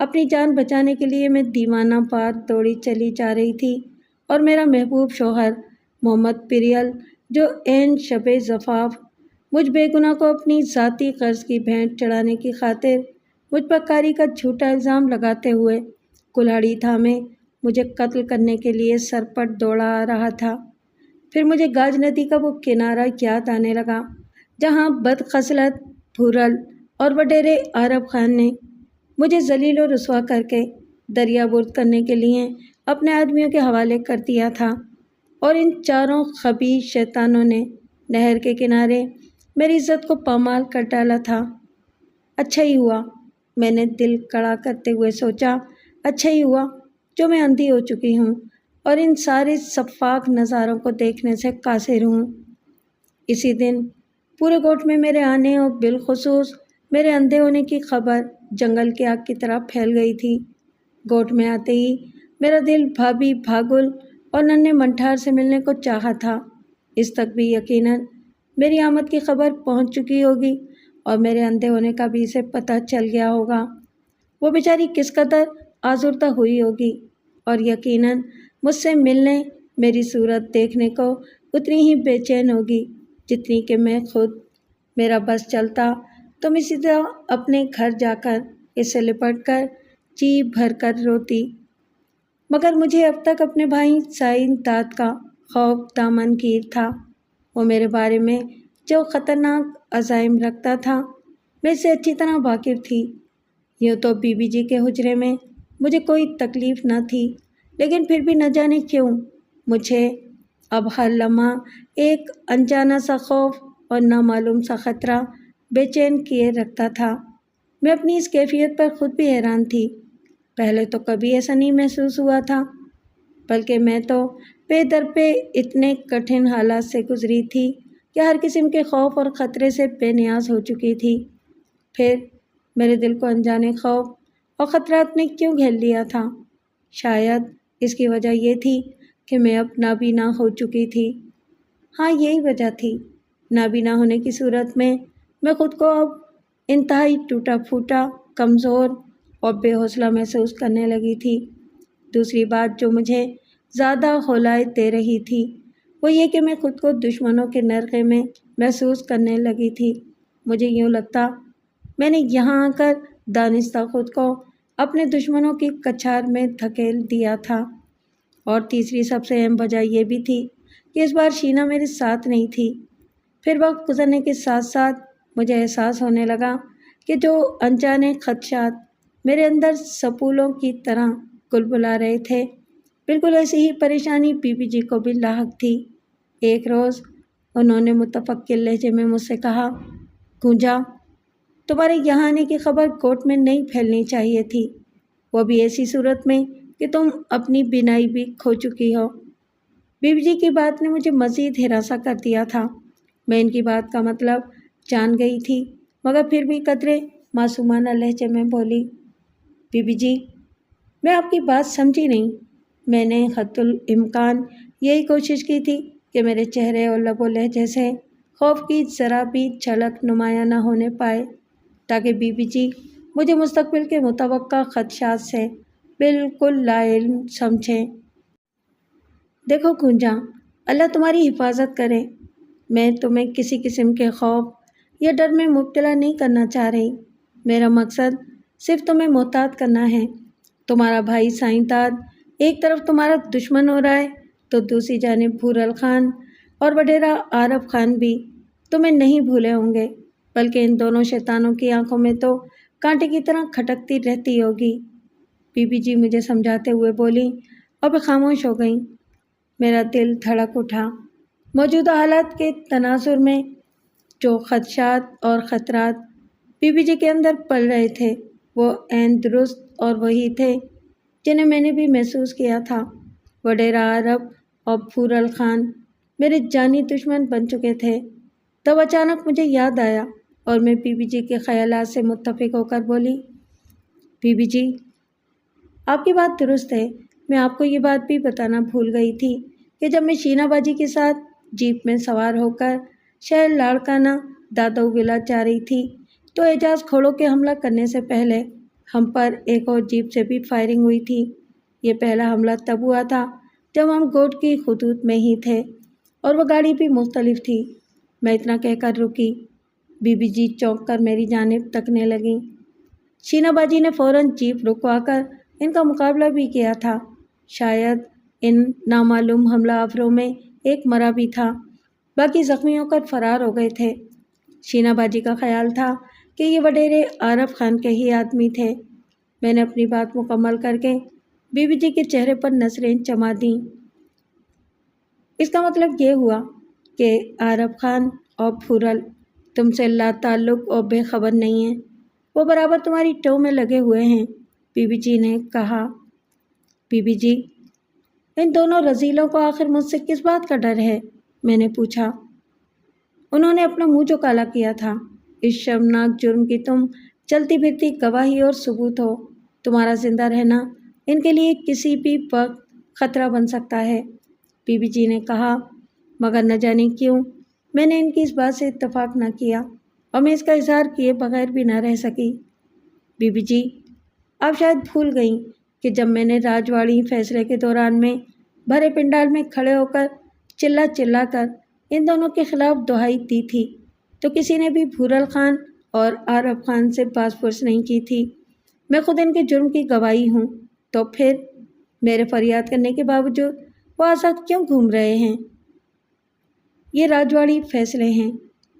اپنی جان بچانے کے لیے میں دیوانہ پات دوڑی چلی جا رہی تھی، اور میرا محبوب شوہر محمد پریل جو عین شب زفاف مجھ بے گناہ کو اپنی ذاتی قرض کی بھینٹ چڑھانے کی خاطر مجھ پر کاری کا جھوٹا الزام لگاتے ہوئے کلہاڑی تھامے مجھے قتل کرنے کے لیے سرپٹ دوڑا آ رہا تھا۔ پھر مجھے گاج ندی کا وہ کنارہ یاد آنے لگا جہاں بدخصلت بھورل اور وڈیرے عارف خان نے مجھے ذلیل و رسوا کر کے دریا برد کرنے کے لیے اپنے آدمیوں کے حوالے کر دیا تھا، اور ان چاروں خبیث شیطانوں نے نہر کے کنارے میری عزت کو پامال کر ڈالا تھا۔ اچھا ہی ہوا، میں نے دل کڑا کرتے ہوئے سوچا، اچھا ہی ہوا جو میں اندھی ہو چکی ہوں اور ان سارے سفاک نظاروں کو دیکھنے سے قاصر ہوں۔ اسی دن پورے گوٹھ میں میرے آنے اور بالخصوص میرے اندھے ہونے کی خبر جنگل کی آگ کی طرح پھیل گئی تھی۔ گوٹھ میں آتے ہی میرا دل بھابھی بھاگل اور ننھے منٹھار سے ملنے کو چاہا تھا۔ اس تک بھی یقیناً میری آمد کی خبر پہنچ چکی ہوگی اور میرے اندھے ہونے کا بھی اسے پتہ چل گیا ہوگا۔ وہ بیچاری کس قدر آزردہ ہوئی ہوگی، اور یقیناً مجھ سے ملنے، میری صورت دیکھنے کو اتنی ہی بے چین ہوگی جتنی کہ میں خود۔ میرا بس چلتا تو میں سیدھا اپنے گھر جا کر اس سے لپٹ کر جی بھر کر روتی، مگر مجھے اب تک اپنے بھائی سائن داد کا خوف دامن گیر تھا۔ وہ میرے بارے میں جو خطرناک عزائم رکھتا تھا میں اس سے اچھی طرح واقف تھی۔ یوں تو بی بی جی کے حجرے میں مجھے کوئی تکلیف نہ تھی، لیکن پھر بھی نہ جانے کیوں مجھے اب ہر لمحہ ایک انجانا سا خوف اور نامعلوم سا خطرہ بے چین کیے رکھتا تھا۔ میں اپنی اس کیفیت پر خود بھی حیران تھی۔ پہلے تو کبھی ایسا نہیں محسوس ہوا تھا، بلکہ میں تو پے در پہ اتنے کٹھن حالات سے گزری تھی کہ ہر قسم کے خوف اور خطرے سے بے نیاز ہو چکی تھی۔ پھر میرے دل کو انجانے خوف اور خطرات نے کیوں گھیر لیا تھا؟ شاید اس کی وجہ یہ تھی کہ میں اب نابینا ہو چکی تھی۔ ہاں، یہی وجہ تھی۔ نابینا ہونے کی صورت میں خود کو اب انتہائی ٹوٹا پھوٹا، کمزور اور بے حوصلہ محسوس کرنے لگی تھی۔ دوسری بات جو مجھے زیادہ ہولائے دے رہی تھی وہ یہ کہ میں خود کو دشمنوں کے نرغے میں محسوس کرنے لگی تھی۔ مجھے یوں لگتا میں نے یہاں آ کر دانستہ خود کو اپنے دشمنوں کی کچھار میں دھکیل دیا تھا۔ اور تیسری سب سے اہم وجہ یہ بھی تھی کہ اس بار شینا میرے ساتھ نہیں تھی۔ پھر وقت گزرنے کے ساتھ ساتھ مجھے احساس ہونے لگا کہ جو انجانے خدشات میرے اندر سپولوں کی طرح کلبلا رہے تھے، بالکل ایسی ہی پریشانی بی بی جی کو بھی لاحق تھی۔ ایک روز انہوں نے متفکر لہجے میں مجھ سے کہا، گونجا، تمہارے یہاں آنے کی خبر کوٹ میں نہیں پھیلنی چاہیے تھی، وہ بھی ایسی صورت میں کہ تم اپنی بینائی بھی کھو چکی ہو۔ بی بی جی کی بات نے مجھے مزید ہراساں کر دیا تھا۔ میں ان کی بات کا مطلب جان گئی تھی، مگر پھر بھی قدرے معصومانہ لہجے میں بولی، بی بی جی، میں آپ کی بات سمجھی نہیں۔ میں نے حد الامکان یہی کوشش کی تھی کہ میرے چہرے اور لب و لہجے سے خوف کی ذرا بھی جھلک نمایاں نہ ہونے پائے، تاکہ بی بی جی مجھے مستقبل کے متوقع خدشات سے بالکل لا علم سمجھیں۔ دیکھو گونجا، اللہ تمہاری حفاظت کرے، میں تمہیں کسی قسم کے خوف یا ڈر میں مبتلا نہیں کرنا چاہ رہی۔ میرا مقصد صرف تمہیں محتاط کرنا ہے۔ تمہارا بھائی سائن داد ایک طرف تمہارا دشمن ہو رہا ہے تو دوسری جانب بھورل خان اور وڈیرا عارف خان بھی تمہیں نہیں بھولے ہوں گے، بلکہ ان دونوں شیطانوں کی آنکھوں میں تو کانٹے کی طرح کھٹکتی رہتی ہوگی۔ بی بی جی مجھے سمجھاتے ہوئے بولی اور پھر خاموش ہو گئیں۔ میرا دل دھڑک اٹھا۔ موجودہ حالات کے تناظر میں جو خدشات اور خطرات بی بی جی کے اندر پل رہے تھے وہ عین درست اور وہی تھے جنہیں میں نے بھی محسوس کیا تھا۔ وڈیرا عارف اور بھورل خان میرے جانی دشمن بن چکے تھے۔ تب اچانک مجھے یاد آیا اور میں بی بی جی کے خیالات سے متفق ہو کر بولی، بی بی جی، آپ کی بات درست ہے۔ میں آپ کو یہ بات بھی بتانا بھول گئی تھی کہ جب میں شینا باجی کے ساتھ جیپ میں سوار ہو کر شہر لاڑکانہ دادو ولا جا رہی تھی تو اعجاز کھوڑوں کے حملہ کرنے سے پہلے ہم پر ایک اور جیپ سے بھی فائرنگ ہوئی تھی۔ یہ پہلا حملہ تب ہوا تھا جب ہم گوٹ کی خطوط میں ہی تھے اور وہ گاڑی بھی مختلف تھی۔ میں اتنا کہہ کر رکی۔ بی بی جی چونک کر میری جانب تکنے لگیں۔ شینا باجی نے فوراً جیپ رکوا کر ان کا مقابلہ بھی کیا تھا۔ شاید ان نامعلوم حملہ آوروں میں ایک مرا بھی تھا، باقی زخمی ہو کر فرار ہو گئے تھے۔ شینا باجی کا خیال تھا کہ یہ وڈیرے عارف خان کے ہی آدمی تھے۔ میں نے اپنی بات مکمل کر کے بی بی جی کے چہرے پر نظریں جما دیں۔ اس کا مطلب یہ ہوا کہ عارف خان اور پھورل تم سے لا تعلق اور بے خبر نہیں ہیں، وہ برابر تمہاری ٹو میں لگے ہوئے ہیں، بی بی جی نے کہا۔ بی بی جی، ان دونوں رذیلوں کو آخر مجھ سے کس بات کا ڈر ہے؟ میں نے پوچھا۔ انہوں نے اپنا منہ جو کالا کیا تھا۔ اس شرمناک جرم کی تم چلتی پھرتی گواہی اور ثبوت ہو۔ تمہارا زندہ رہنا ان کے لیے کسی بھی وقت خطرہ بن سکتا ہے، بی بی جی نے کہا۔ مگر نہ جانے کیوں میں نے ان کی اس بات سے اتفاق نہ کیا اور میں اس کا اظہار کیے بغیر بھی نہ رہ سکی۔ بی بی جی، آپ شاید بھول گئیں کہ جب میں نے راجواڑی فیصلے کے دوران میں بھرے پنڈال میں کھڑے ہو کر چلا چلا کر ان دونوں کے خلاف دہائی دی تھی تو کسی نے بھی پھورل خان اور عارف خان سے باز پرس نہیں کی تھی۔ میں خود ان کے جرم کی گواہی ہوں، تو پھر میرے فریاد کرنے کے باوجود وہ آزاد کیوں گھوم رہے ہیں؟ یہ راجواڑی فیصلے ہیں،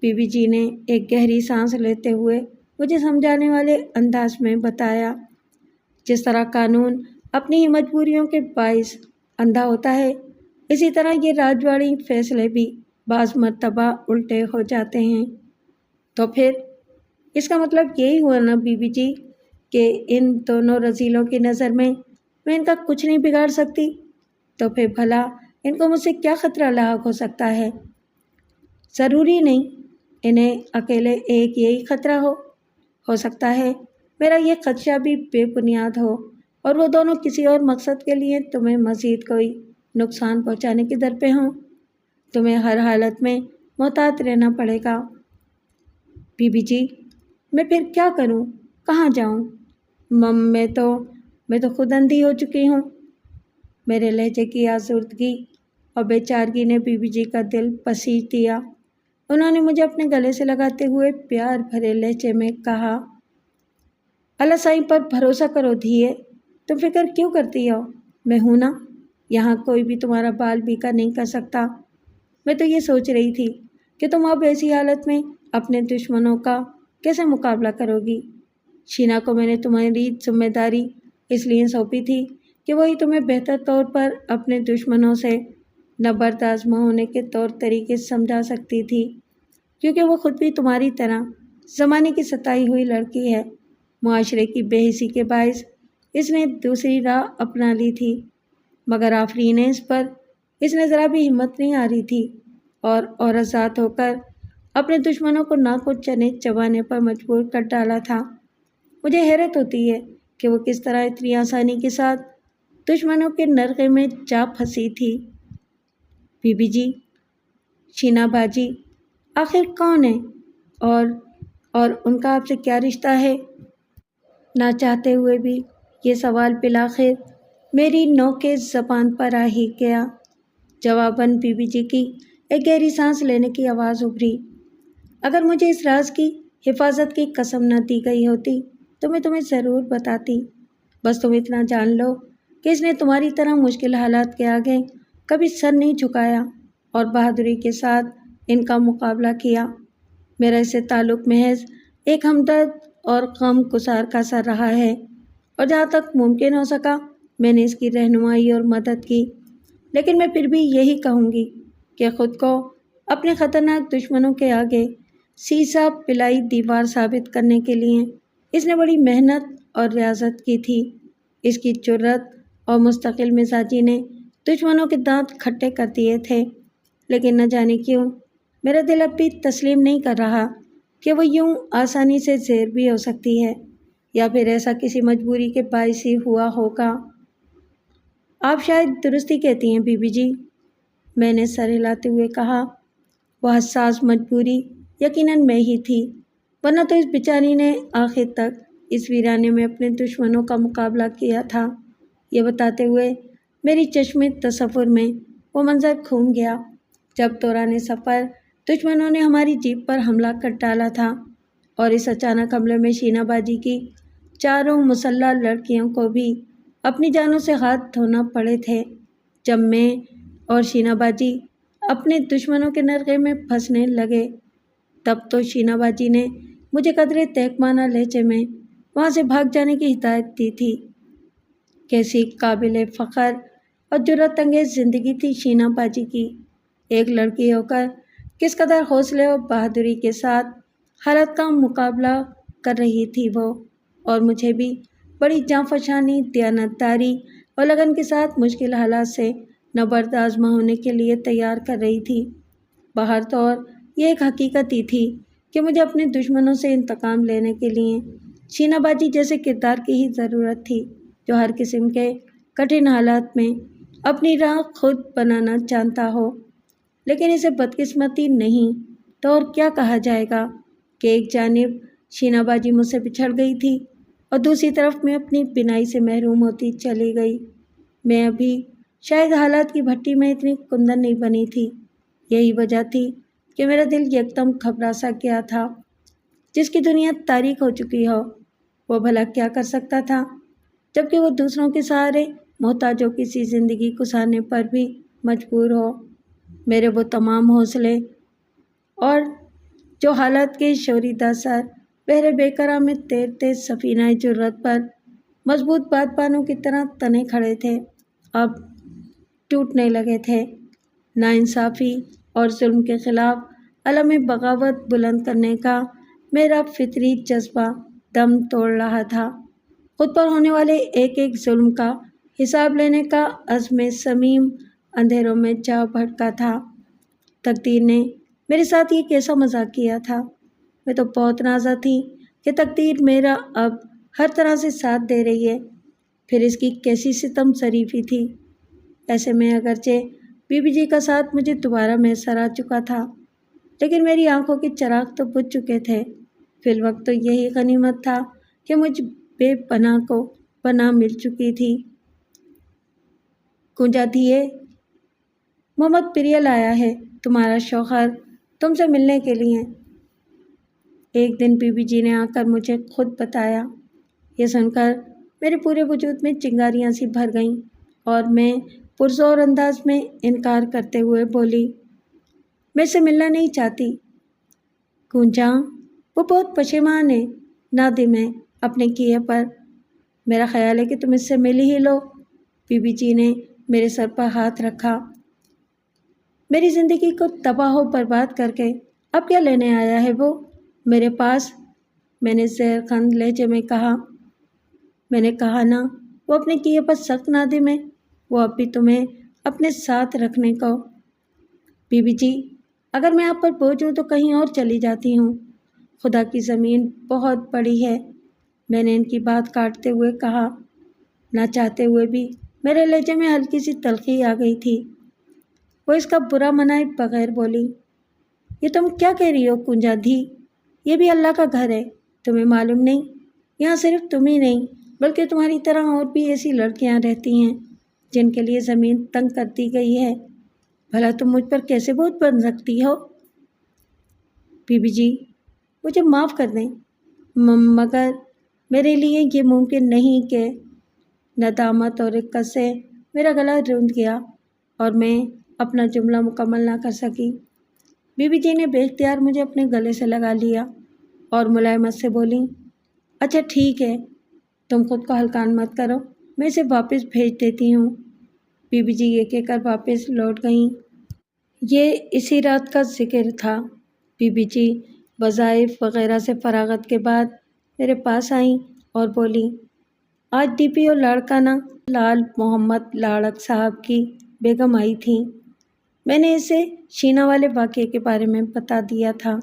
بی بی جی نے ایک گہری سانس لیتے ہوئے مجھے سمجھانے والے انداز میں بتایا۔ جس طرح قانون اپنی ہی مجبوریوں کے باعث اندھا ہوتا ہے، اسی طرح یہ راجواڑی فیصلے بھی بعض مرتبہ الٹے ہو جاتے ہیں۔ تو پھر اس کا مطلب یہی ہوا نا بی بی جی کہ ان دونوں رذیلوں کی نظر میں ان کا کچھ نہیں بگاڑ سکتی؟ تو پھر بھلا ان کو مجھ سے کیا خطرہ لاحق ہو سکتا ہے؟ ضروری نہیں انہیں اکیلے ایک یہی خطرہ ہو سکتا ہے میرا یہ خدشہ بھی بے بنیاد ہو اور وہ دونوں کسی اور مقصد کے لیے تمہیں مزید کوئی نقصان پہنچانے کی در پہ ہوں۔ تمہیں ہر حالت میں محتاط رہنا پڑے گا۔ بی بی جی، میں پھر کیا کروں؟ کہاں جاؤں؟ میں تو خود اندھی ہو چکی ہوں۔ میرے لہجے کی آزردگی اور بے چارگی نے بی بی جی کا دل پسیج دیا۔ انہوں نے مجھے اپنے گلے سے لگاتے ہوئے پیار بھرے لہجے میں کہا، اللہ سائیں پر بھروسہ کرو دھیے، تم فکر کیوں کرتی ہو؟ میں ہوں نا، یہاں کوئی بھی تمہارا بال بیکا نہیں کر سکتا۔ میں تو یہ سوچ رہی تھی کہ تم اب ایسی حالت میں اپنے دشمنوں کا کیسے مقابلہ کرو گی۔ شینا کو میں نے تمہاری ذمہ داری اس لیے سونپی تھی کہ وہی تمہیں بہتر طور پر اپنے دشمنوں سے نبرد آزما ہونے کے طور طریقے سمجھا سکتی تھی، کیونکہ وہ خود بھی تمہاری طرح زمانے کی ستائی ہوئی لڑکی ہے۔ معاشرے کی بے حسی کے باعث اس نے دوسری راہ اپنا لی تھی، مگر آفرین اس نے ذرا بھی ہمت نہیں ہاری تھی اور عورت ذات ہو کر اپنے دشمنوں کو ناک و چنے چبانے پر مجبور کر ڈالا تھا۔ مجھے حیرت ہوتی ہے کہ وہ کس طرح اتنی آسانی کے ساتھ دشمنوں کے نرغے میں جا پھنسی تھی۔ بی بی جی، شینا باجی آخر کون ہے اور ان کا آپ سے کیا رشتہ ہے؟ نہ چاہتے ہوئے بھی یہ سوال بالآخر میری نوک زبان پر آ ہی گیا۔ جواباً بی بی جی کی ایک گہری سانس لینے کی آواز ابھری۔ اگر مجھے اس راز کی حفاظت کی قسم نہ دی گئی ہوتی تو میں تمہیں ضرور بتاتی۔ بس تم اتنا جان لو کہ اس نے تمہاری طرح مشکل حالات کے آگے کبھی سر نہیں جھکایا اور بہادری کے ساتھ ان کا مقابلہ کیا۔ میرا اس سے تعلق محض ایک ہمدرد اور غم گسار کا سر رہا ہے، اور جہاں تک ممکن ہو سکا میں نے اس کی رہنمائی اور مدد کی، لیکن میں پھر بھی یہی کہوں گی کہ خود کو اپنے خطرناک دشمنوں کے آگے سیسا پلائی دیوار ثابت کرنے کے لیے اس نے بڑی محنت اور ریاضت کی تھی۔ اس کی جرأت اور مستقل مزاجی نے دشمنوں کے دانت کھٹے کر دیے تھے، لیکن نہ جانے کیوں میرا دل اب بھی تسلیم نہیں کر رہا کہ وہ یوں آسانی سے زیر بھی ہو سکتی ہے، یا پھر ایسا کسی مجبوری کے باعث ہی ہوا ہوگا۔ آپ شاید درستی کہتی ہیں بی بی جی، میں نے سر ہلاتے ہوئے کہا۔ وہ حساس مجبوری یقیناً میں ہی تھی، ورنہ تو اس بیچاری نے آخر تک اس ویرانے میں اپنے دشمنوں کا مقابلہ کیا تھا۔ یہ بتاتے ہوئے میری چشم تصور میں وہ منظر گھوم گیا جب دوران سفر دشمنوں نے ہماری جیپ پر حملہ کر ڈالا تھا اور اس اچانک حملے میں شینا باجی کی 4 مسلح لڑکیوں کو بھی اپنی جانوں سے ہاتھ دھونا پڑے تھے۔ جب میں اور شینا باجی اپنے دشمنوں کے نرغے میں پھنسنے لگے تب تو شینا باجی نے مجھے قدرے تہکمانہ لہجے میں وہاں سے بھاگ جانے کی ہدایت دی تھی۔ کیسی قابل فخر اور جرأت انگیز زندگی تھی شینا باجی کی۔ ایک لڑکی ہو کر کس قدر حوصلے اور بہادری کے ساتھ حالات کا مقابلہ کر رہی تھی وہ، اور مجھے بھی بڑی جانفشانی، دیانتداری اور لگن کے ساتھ مشکل حالات سے نبرد آزما ہونے کے لیے تیار کر رہی تھی۔ بہر طور یہ ایک حقیقت ہی تھی کہ مجھے اپنے دشمنوں سے انتقام لینے کے لیے شینا باجی جیسے کردار کی ہی ضرورت تھی جو ہر قسم کے کٹھن حالات میں اپنی راہ خود بنانا جانتا ہو۔ لیکن اسے بدقسمتی نہیں تو اور کیا کہا جائے گا کہ ایک جانب شینا باجی مجھ سے بچھڑ گئی تھی اور دوسری طرف میں اپنی بینائی سے محروم ہوتی چلی گئی۔ میں ابھی شاید حالات کی بھٹی میں اتنی کندن نہیں بنی تھی۔ یہی وجہ تھی کہ میرا دل یکدم گھبرا سا گیا تھا۔ جس کی دنیا تاریک ہو چکی ہو وہ بھلا کیا کر سکتا تھا، جبکہ وہ دوسروں کے سہارے محتاجوں کی سی زندگی گزارنے پر بھی مجبور ہو۔ میرے وہ تمام حوصلے اور جو حالات کے شوریدہ سر بحر بیکراں میں تیرتے سفینہ جرأت پر مضبوط بادبانوں کی طرح تنے کھڑے تھے، اب ٹوٹنے لگے تھے۔ ناانصافی اور ظلم کے خلاف علم بغاوت بلند کرنے کا میرا فطری جذبہ دم توڑ رہا تھا۔ خود پر ہونے والے ایک ایک ظلم کا حساب لینے کا عزم صمیم اندھیروں میں جا بھڑکا تھا۔ تقدیر نے میرے ساتھ یہ کیسا مذاق کیا تھا؟ میں تو بہت نازا تھی کہ تقدیر میرا اب ہر طرح سے ساتھ دے رہی ہے، پھر اس کی کیسی ستم ظریفی تھی۔ ایسے میں اگرچہ بی بی جی کا ساتھ مجھے دوبارہ میسر آ چکا تھا، لیکن میری آنکھوں کے چراغ تو بجھ چکے تھے۔ فی الوقت تو یہی غنیمت تھا کہ مجھ بے پناہ کو پناہ مل چکی تھی۔ کنجا دھیے، محمد پریل آیا ہے، تمہارا شوہر تم سے ملنے کے لیے۔ ایک دن بی بی جی نے آ کر مجھے خود بتایا۔ یہ سن کر میرے پورے وجود میں چنگاریاں سی بھر گئیں اور میں پرزور انداز میں انکار کرتے ہوئے بولی، میں سے ملنا نہیں چاہتی۔ کنجا، وہ بہت پشیمان ہے، نادم ہے اپنے کیے پر۔ میرا خیال ہے کہ تم اس سے مل ہی لو۔ بی بی جی نے میرے سر پر ہاتھ رکھا۔ میری زندگی کو تباہ و برباد کر کے اب کیا لینے آیا ہے وہ میرے پاس؟ میں نے زہر خند لہجے میں کہا۔ میں نے کہا نا، وہ اپنے کیے پر سخت نادم ہے، وہ اب بھی تمہیں اپنے ساتھ رکھنے کو۔ بی بی جی، اگر میں آپ پر بوجھ ہوں تو کہیں اور چلی جاتی ہوں، خدا کی زمین بہت بڑی ہے، میں نے ان کی بات کاٹتے ہوئے کہا۔ نہ چاہتے ہوئے بھی میرے لہجے میں ہلکی سی تلخی آ گئی تھی۔ وہ اس کا برا منائے بغیر بولی، یہ تم کیا کہہ رہی ہو کنجا دھی؟ یہ بھی اللہ کا گھر ہے، تمہیں معلوم نہیں؟ یہاں صرف تم ہی نہیں بلکہ تمہاری طرح اور بھی ایسی لڑکیاں رہتی ہیں جن کے لیے زمین تنگ کر دی گئی ہے، بھلا تم مجھ پر کیسے بوجھ بن سکتی ہو؟ بی بی جی، مجھے معاف کر دیں، مگر میرے لیے یہ ممکن نہیں کہ… ندامت اور رقت سے میرا گلا روندھ گیا اور میں اپنا جملہ مکمل نہ کر سکی۔ بی بی جی نے بے اختیار مجھے اپنے گلے سے لگا لیا اور ملائمت سے بولی، اچھا ٹھیک ہے، تم خود کو ہلکان مت کرو، میں اسے واپس بھیج دیتی ہوں۔ بی بی جی یہ کہہ کر واپس لوٹ گئیں۔ یہ اسی رات کا ذکر تھا۔ بی بی جی وظائف وغیرہ سے فراغت کے بعد میرے پاس آئیں اور بولی، آج ڈی پی او لاڑکانہ لال محمد لاڑک صاحب کی بیگم آئی تھیں، میں نے اسے شینا والے واقعے کے بارے میں بتا دیا تھا۔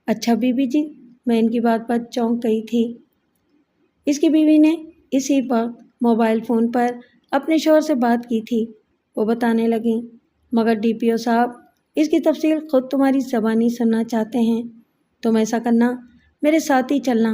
اچھا بی بی جی، میں ان کی بات پر چونک گئی تھی۔ اس کی بیوی نے اسی وقت موبائل فون پر اپنے شوہر سے بات کی تھی، وہ بتانے لگیں، مگر ڈی پی او صاحب اس کی تفصیل خود تمہاری زبانی سننا چاہتے ہیں، تم ایسا کرنا، میرے ساتھ ہی چلنا،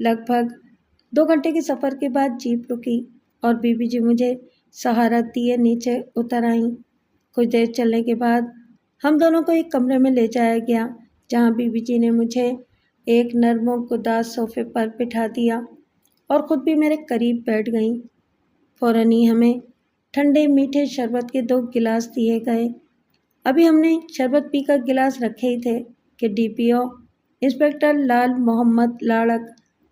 لگ بھگ 2 گھنٹے کے سفر کے بعد جیپ رکی اور بی بی جی مجھے سہارا دیے نیچے اتر آئیں۔ کچھ دیر چلنے کے بعد ہم دونوں کو ایک کمرے میں لے جایا گیا جہاں بی بی جی نے مجھے ایک نرم و گداز صوفے پر بٹھا دیا اور خود بھی میرے قریب بیٹھ گئیں۔ فوراً ہی ہمیں ٹھنڈے میٹھے شربت کے 2 گلاس دیے گئے۔ ابھی ہم نے شربت پی کر گلاس رکھے ہی تھے کہ ڈی پی او انسپکٹر لال محمد لاڑک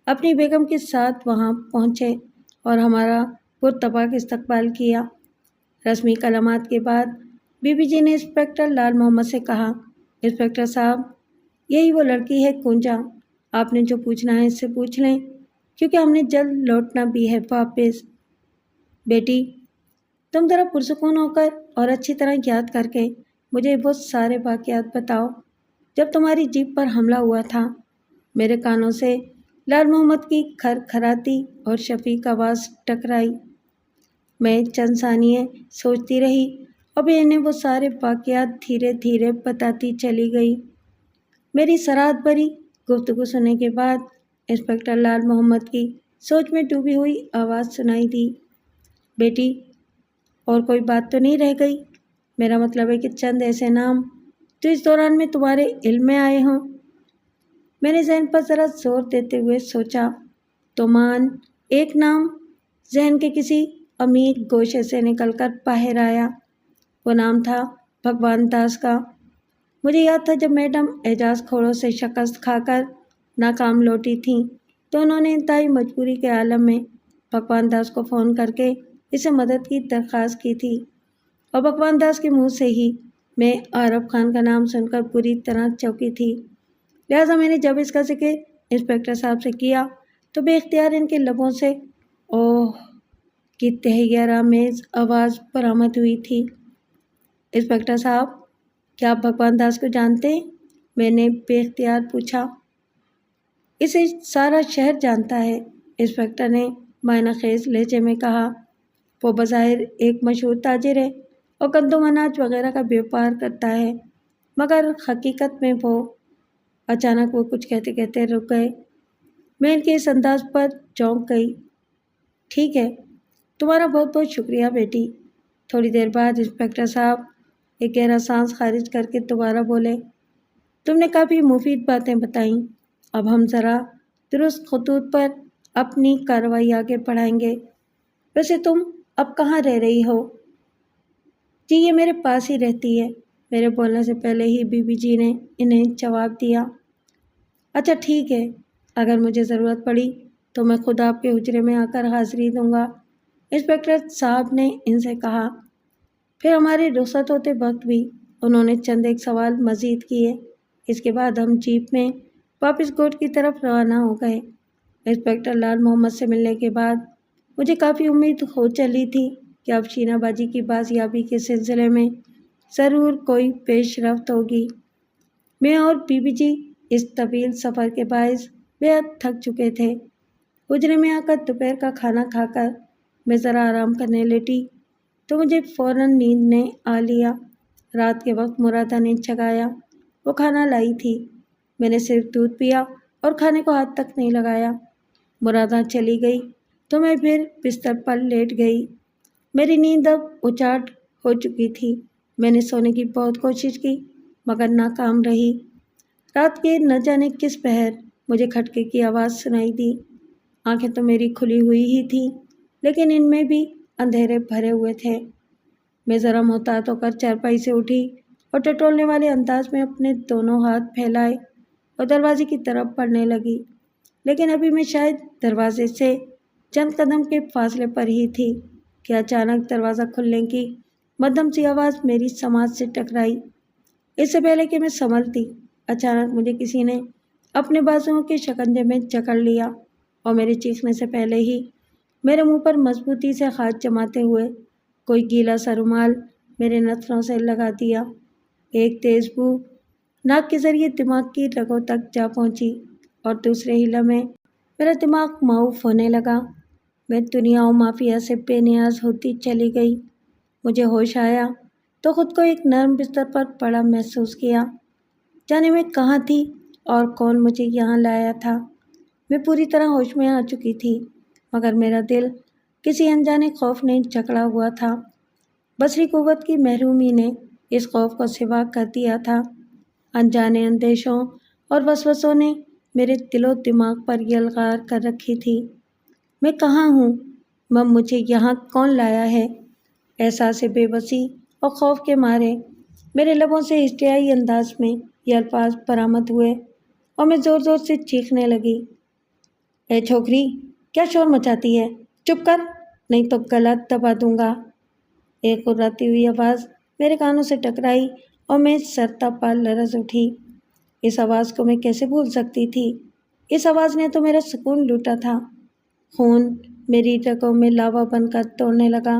اپنی بیگم کے ساتھ وہاں پہنچے اور ہمارا پرتپاک استقبال کیا۔ رسمی کلمات کے بعد بی بی جی نے انسپکٹر لال محمد سے کہا، انسپکٹر صاحب، یہی وہ لڑکی ہے کونجا، آپ نے جو پوچھنا ہے اس سے پوچھ لیں کیونکہ ہم نے جلد لوٹنا بھی ہے واپس۔ بیٹی، تم ذرا پرسکون ہو کر اور اچھی طرح یاد کر کے مجھے وہ سارے واقعات بتاؤ جب تمہاری جیپ پر حملہ ہوا تھا۔ میرے کانوں سے لال محمد کی کھرکھراتی اور شفیق آواز ٹکرائی۔ میں چند ثانیے سوچتی رہی اور پھر انہیں وہ سارے واقعات دھیرے دھیرے بتاتی چلی گئی۔ میری سرات بھری گفتگو سننے کے بعد انسپکٹر لال محمد کی سوچ میں ڈوبی ہوئی آواز سنائی دی، بیٹی، اور کوئی بات تو نہیں رہ گئی؟ میرا مطلب ہے کہ چند ایسے نام جو اس دوران میں تمہارے علم میں آئے ہوں۔ میں نے ذہن پر ذرا زور دیتے ہوئے سوچا تو مان ایک نام ذہن کے کسی امیر گوشے سے نکل کر باہر آیا۔ وہ نام تھا بھگوان داس کا۔ مجھے یاد تھا جب میڈم اعجاز کھوڑوں سے شکست کھا کر ناکام لوٹی تھیں تو انہوں نے انتہائی مجبوری کے عالم میں بھگوان داس کو فون کر کے اسے مدد کی درخواست کی تھی، اور بھگوان داس کے منہ سے ہی میں عارف خان کا نام سن کر بری طرح چونکی تھی۔ لہٰذا میں نے جب اس کا ذکر انسپکٹر صاحب سے کیا تو بے اختیار ان کے لبوں سے اوہ کی تحیر آمیز آواز برآمد ہوئی تھی۔ انسپکٹر صاحب، کیا آپ بھگوان داس کو جانتے ہیں؟ میں نے بے اختیار پوچھا۔ اسے سارا شہر جانتا ہے، انسپکٹر نے معنی خیز لہجے میں کہا۔ وہ بظاہر ایک مشہور تاجر ہے اور گندم اناج وغیرہ کا بیوپار کرتا ہے، مگر حقیقت میں وہ… اچانک وہ کچھ کہتے کہتے رک گئے۔ میں ان کے اس انداز پر چونک گئی۔ ٹھیک ہے، تمہارا بہت بہت شکریہ بیٹی۔ تھوڑی دیر بعد انسپکٹر صاحب ایک گہرا سانس خارج کر کے دوبارہ بولے، تم نے کافی مفید باتیں بتائیں، اب ہم ذرا درست خطوط پر اپنی کارروائی آگے بڑھائیں گے۔ ویسے تم اب کہاں رہ رہی ہو؟ جی یہ میرے پاس ہی رہتی ہے، میرے بولنے سے پہلے ہی بی بی جی نے انہیں جواب دیا۔ اچھا ٹھیک ہے، اگر مجھے ضرورت پڑی تو میں خود آپ کے حجرے میں آ کر حاضری دوں گا، انسپکٹر صاحب نے ان سے کہا۔ پھر ہمارے رخصت ہوتے وقت بھی انہوں نے چند ایک سوال مزید کیے۔ اس کے بعد ہم جیپ میں واپس کوٹ کی طرف روانہ ہو گئے۔ انسپکٹر لال محمد سے ملنے کے بعد مجھے کافی امید ہو چلی تھی کہ اب شینہ بازی کی بازیابی کے سلسلے میں ضرور کوئی پیش رفت ہوگی۔ میں اور بی بی جی اس طویل سفر کے باعث بے حد تھک چکے تھے۔ حجرے میں آ کر دوپہر کا کھانا کھا کر میں ذرا آرام کرنے لیٹی تو مجھے فوراً نیند نے آ لیا۔ رات کے وقت مرادہ نے جگایا۔ وہ کھانا لائی تھی۔ میں نے صرف دودھ پیا اور کھانے کو ہاتھ تک نہیں لگایا۔ مرادہ چلی گئی تو میں پھر بستر پر لیٹ گئی۔ میری نیند اب اچاٹ ہو چکی تھی۔ میں نے سونے کی بہت کوشش کی مگر ناکام رہی۔ رات کے نہ جانے کس پہر مجھے کھٹکے کی آواز سنائی دی۔ آنکھیں تو میری کھلی ہوئی ہی تھیں لیکن ان میں بھی اندھیرے بھرے ہوئے تھے۔ میں ذرا محتاط ہو کر چارپائی سے اٹھی اور ٹٹولنے والے انداز میں اپنے دونوں ہاتھ پھیلائے اور دروازے کی طرف بڑھنے لگی، لیکن ابھی میں شاید دروازے سے چند قدم کے فاصلے پر ہی تھی کہ اچانک دروازہ کھلنے کی مدھم سی آواز میری سماعت سے ٹکرائی۔ اس سے پہلے کہ میں سنبھلتی، اچانک مجھے کسی نے اپنے بازوؤں کے شکنجے میں جکڑ لیا اور میرے چیخنے سے پہلے ہی میرے منہ پر مضبوطی سے ہاتھ جماتے ہوئے کوئی گیلا سا رومال میرے نتنوں سے لگا دیا۔ ایک تیز بو ناک کے ذریعے دماغ کی رگوں تک جا پہنچی اور دوسرے ہی لمحے میرا دماغ معاف ہونے لگا۔ میں دنیا و مافیا سے بے نیاز ہوتی چلی گئی۔ مجھے ہوش آیا تو خود کو ایک نرم بستر پر پڑا محسوس کیا۔ جانے میں کہاں تھی اور کون مجھے یہاں لایا تھا؟ میں پوری طرح ہوش میں آ چکی تھی، مگر میرا دل کسی انجانے خوف نے جکڑا ہوا تھا۔ بصری قوت کی محرومی نے اس خوف کو سوا کر دیا تھا۔ انجانے اندیشوں اور وسوسوں نے میرے دل و دماغ پر یلغار کر رکھی تھی۔ میں کہاں ہوں؟ مجھے یہاں کون لایا ہے؟ احساس بے بسی اور خوف کے مارے میرے لبوں سے ہسٹریائی انداز میں یہ الفاظ برآمد ہوئے اور میں زور زور سے چیخنے لگی، اے چھوکری، کیا شور مچاتی ہے؟ چپ کر، نہیں تو گلا دبا دوں گا۔ ایک غراتی ہوئی آواز میرے کانوں سے ٹکرائی اور میں سرتا پا لرز اٹھی۔ اس آواز کو میں کیسے بھول سکتی تھی؟ اس آواز نے تو میرا سکون لوٹا تھا۔ خون میری رگوں میں لاوا بن کر دوڑنے لگا۔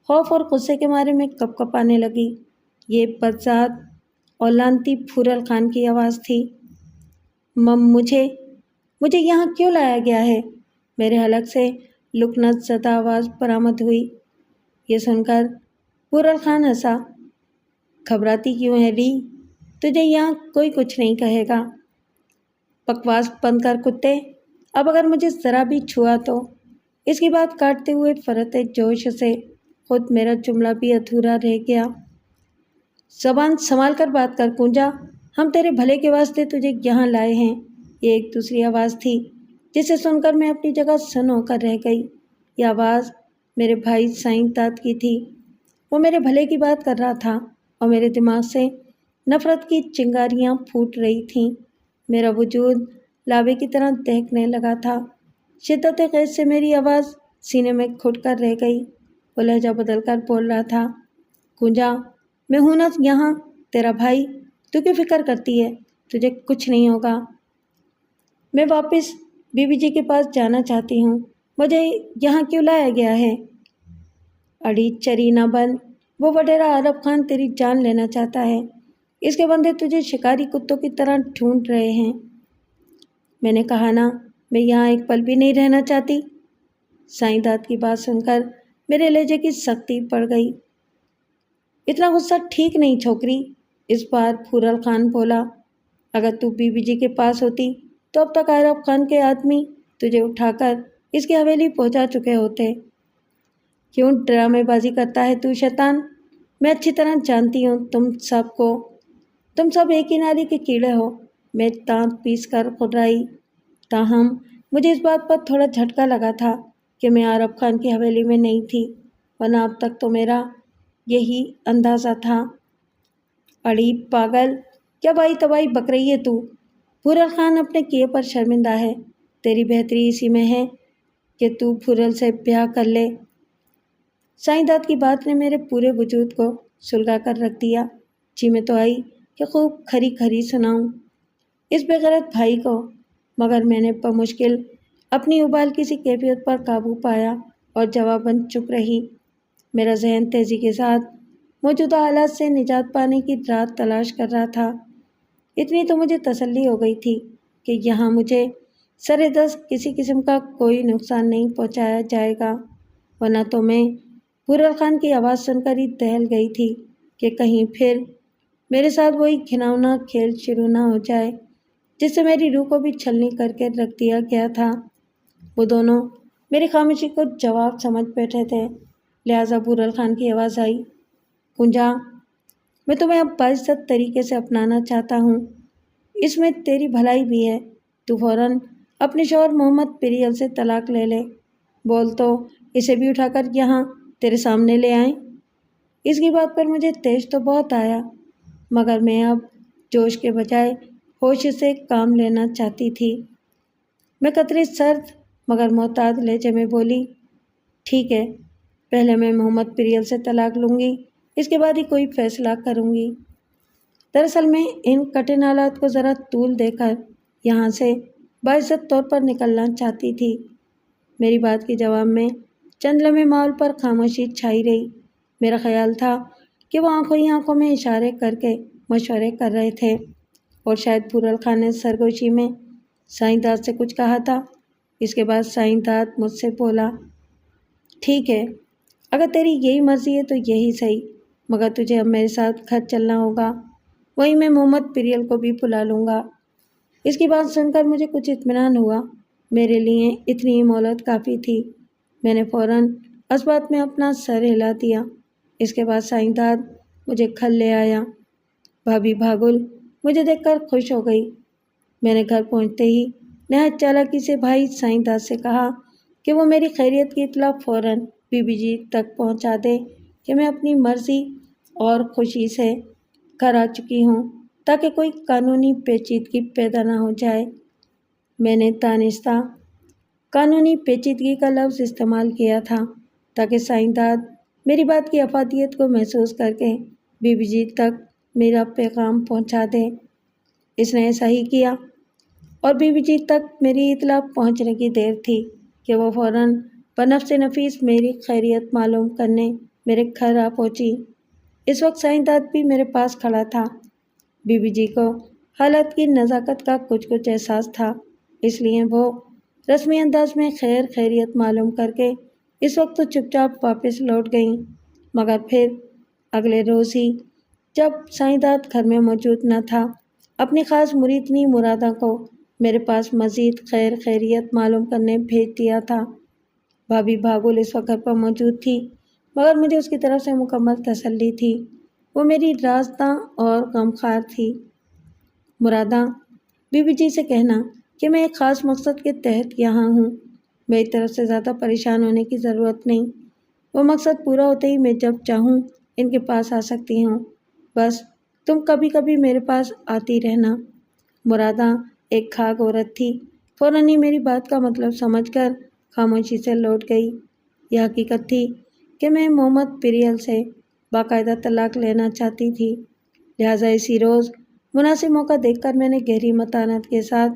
خوف اور غصے کے مارے میں کپ کپانے لگی۔ یہ بدذات اور لعنتی پھورل خان کی آواز تھی۔ مجھے یہاں کیوں لایا گیا ہے؟ میرے حلق سے لکنت زدہ آواز برآمد ہوئی۔ یہ سن کر پھورل خان ہنسا۔ گھبراتی کیوں ہے لی؟ تجھے یہاں کوئی کچھ نہیں کہے گا۔ بکواس بند کر کتے، اب اگر مجھے ذرا بھی چھوا تو۔ اس کی بات کاٹتے ہوئے فرط جوش سے خود میرا جملہ بھی ادھورا رہ گیا۔ زبان سنبھال کر بات کر کنجا، ہم تیرے بھلے کے واسطے تجھے یہاں لائے ہیں۔ یہ ایک دوسری آواز تھی جسے سن کر میں اپنی جگہ سن ہو کر رہ گئی۔ یہ آواز میرے بھائی سائیں داد کی تھی۔ وہ میرے بھلے کی بات کر رہا تھا اور میرے دماغ سے نفرت کی چنگاریاں پھوٹ رہی تھیں۔ میرا وجود لاوے کی طرح دہکنے لگا تھا۔ شدت غیظ سے میری آواز سینے میں گھٹ کر رہ گئی۔ وہ لہجہ بدل کر بول رہا تھا، کنجا، میں ہوں نا یہاں، تیرا بھائی، تو کیوں فکر کرتی ہے؟ تجھے کچھ نہیں ہوگا۔ میں واپس بی بی جی کے پاس جانا چاہتی ہوں۔ مجھے یہاں کیوں لایا گیا ہے؟ اڑی چری نہ بن، وہ وڈیرا عرب خان تیری جان لینا چاہتا ہے۔ اس کے بندے تجھے شکاری کتوں کی طرح ڈھونڈ رہے ہیں۔ میں نے کہا نا، میں یہاں ایک پل بھی نہیں رہنا چاہتی۔ سائیں داد کی بات سن کر میرے لہجے کی سختی بڑھ گئی۔ اتنا غصہ ٹھیک نہیں چھوکری، اس بار پھورل خان بولا۔ اگر تو بی بی جی کے پاس ہوتی تو اب تک عرب خان کے آدمی تجھے اٹھا کر اس کی حویلی پہنچا چکے ہوتے۔ کیوں ڈرامے بازی کرتا ہے تو شیطان؟ میں اچھی طرح جانتی ہوں تم سب ایک ہی نالی کے کیڑے ہو۔ میں دانت پیس کر خدائی، تاہم مجھے اس بات پر تھوڑا جھٹکا لگا تھا کہ میں عرب خان کی حویلی میں نہیں تھی، ورنہ اب تک تو میرا یہی اندازہ تھا۔ اڑی پاگل، کیا بائی تبائی بک رہی ہے تو؟ پھورل خان اپنے کیے پر شرمندہ ہے۔ تیری بہتری اسی میں ہے کہ تو پھورل سے بیاہ کر لے۔ سائیں داد کی بات نے میرے پورے وجود کو سلگا کر رکھ دیا۔ جی میں تو آئی کہ خوب کھری کھری سناؤں اس بے غیرت بھائی کو، مگر میں نے بمشکل اپنی ابال کسی کیفیت پر قابو پایا اور جواباً چپ رہی۔ میرا ذہن تیزی کے ساتھ موجودہ حالات سے نجات پانے کی راہ تلاش کر رہا تھا۔ اتنی تو مجھے تسلی ہو گئی تھی کہ یہاں مجھے سر دست کسی قسم کا کوئی نقصان نہیں پہنچایا جائے گا، ورنہ تو میں پھورل خان کی آواز سن کر ہی دہل گئی تھی کہ کہیں پھر میرے ساتھ وہی گھناؤنا کھیل شروع نہ ہو جائے جس سے میری روح کو بھی چھلنی کر کے رکھ دیا گیا تھا۔ وہ دونوں میری خاموشی کو جواب سمجھ بیٹھے تھے، لہٰذا پھورل خان کی آواز آئی، کنجا، میں تمہیں اب باعزت طریقے سے اپنانا چاہتا ہوں، اس میں تیری بھلائی بھی ہے۔ تو فوراً اپنے شوہر محمد پریل سے طلاق لے لے۔ بول تو اسے بھی اٹھا کر یہاں تیرے سامنے لے آئیں۔ اس کی بات پر مجھے تیش تو بہت آیا، مگر میں اب جوش کے بجائے ہوش سے کام لینا چاہتی تھی۔ میں قطرے سرد مگر محتاط لہجے میں بولی، ٹھیک ہے، پہلے میں محمد پریل سے طلاق لوں گی، اس کے بعد ہی کوئی فیصلہ کروں گی۔ دراصل میں ان کٹھن حالات کو ذرا طول دے کر یہاں سے باعزت طور پر نکلنا چاہتی تھی۔ میری بات کے جواب میں چند لمحے ماحول پر خاموشی چھائی رہی۔ میرا خیال تھا کہ وہ آنکھوں ہی آنکھوں میں اشارے کر کے مشورے کر رہے تھے، اور شاید پھورل خان نے سرگوشی میں سائیں داد سے کچھ کہا تھا۔ اس کے بعد سائیں داد مجھ سے بولا، ٹھیک ہے، اگر تیری یہی مرضی ہے تو یہی صحیح، مگر تجھے اب میرے ساتھ گھر چلنا ہوگا، وہیں میں محمد پریل کو بھی بلا لوں گا۔ اس کی بات سن کر مجھے کچھ اطمینان ہوا، میرے لیے اتنی ہی مہلت کافی تھی۔ میں نے فوراً اسبات میں اپنا سر ہلا دیا۔ اس کے بعد سائیں داد مجھے کھل لے آیا۔ بھابھی بھاگل مجھے دیکھ کر خوش ہو گئی۔ میں نے گھر پہنچتے ہی نہایت چالاکی سے بھائی سائیں داد سے کہا کہ وہ میری خیریت کی اطلاع فوراً بی بی جی تک پہنچا دے کہ میں اپنی مرضی اور خوشی سے گھر آ چکی ہوں، تاکہ کوئی قانونی پیچیدگی پیدا نہ ہو جائے۔ میں نے دانستہ قانونی پیچیدگی کا لفظ استعمال کیا تھا تاکہ سائیں داد میری بات کی افادیت کو محسوس کر کے بی بی جی تک میرا پیغام پہنچا دے۔ اس نے ایسا ہی کیا اور بی بی جی تک میری اطلاع پہنچنے کی دیر تھی کہ وہ فوراً بنفس نفیس میری خیریت معلوم کرنے میرے گھر آ پہنچی۔ اس وقت سائیں داد بھی میرے پاس کھڑا تھا۔ بی بی جی کو حالت کی نزاکت کا کچھ احساس تھا، اس لیے وہ رسمی انداز میں خیر خیریت معلوم کر کے اس وقت تو چپ چاپ واپس لوٹ گئیں، مگر پھر اگلے روز ہی جب سائیں داد گھر میں موجود نہ تھا، اپنی خاص مریدنی مرادہ کو میرے پاس مزید خیر خیریت معلوم کرنے بھیج دیا تھا۔ بھابھی بھاگل اس وقت گھر پر موجود تھی، مگر مجھے اس کی طرف سے مکمل تسلی تھی۔ وہ میری رازداں اور غمخوار تھی۔ مرادہ، بی بی جی سے کہنا کہ میں ایک خاص مقصد کے تحت یہاں ہوں۔ میری طرف سے زیادہ پریشان ہونے کی ضرورت نہیں۔ وہ مقصد پورا ہوتے ہی میں جب چاہوں ان کے پاس آ سکتی ہوں۔ بس تم کبھی کبھی میرے پاس آتی رہنا۔ مرادہ ایک کھاگ عورت تھی، فوراً ہی میری بات کا مطلب سمجھ کر خاموشی سے لوٹ گئی۔ یہ حقیقت تھی کہ میں محمد پریل سے باقاعدہ طلاق لینا چاہتی تھی، لہٰذا اسی روز مناسب موقع دیکھ کر میں نے گہری متانت کے ساتھ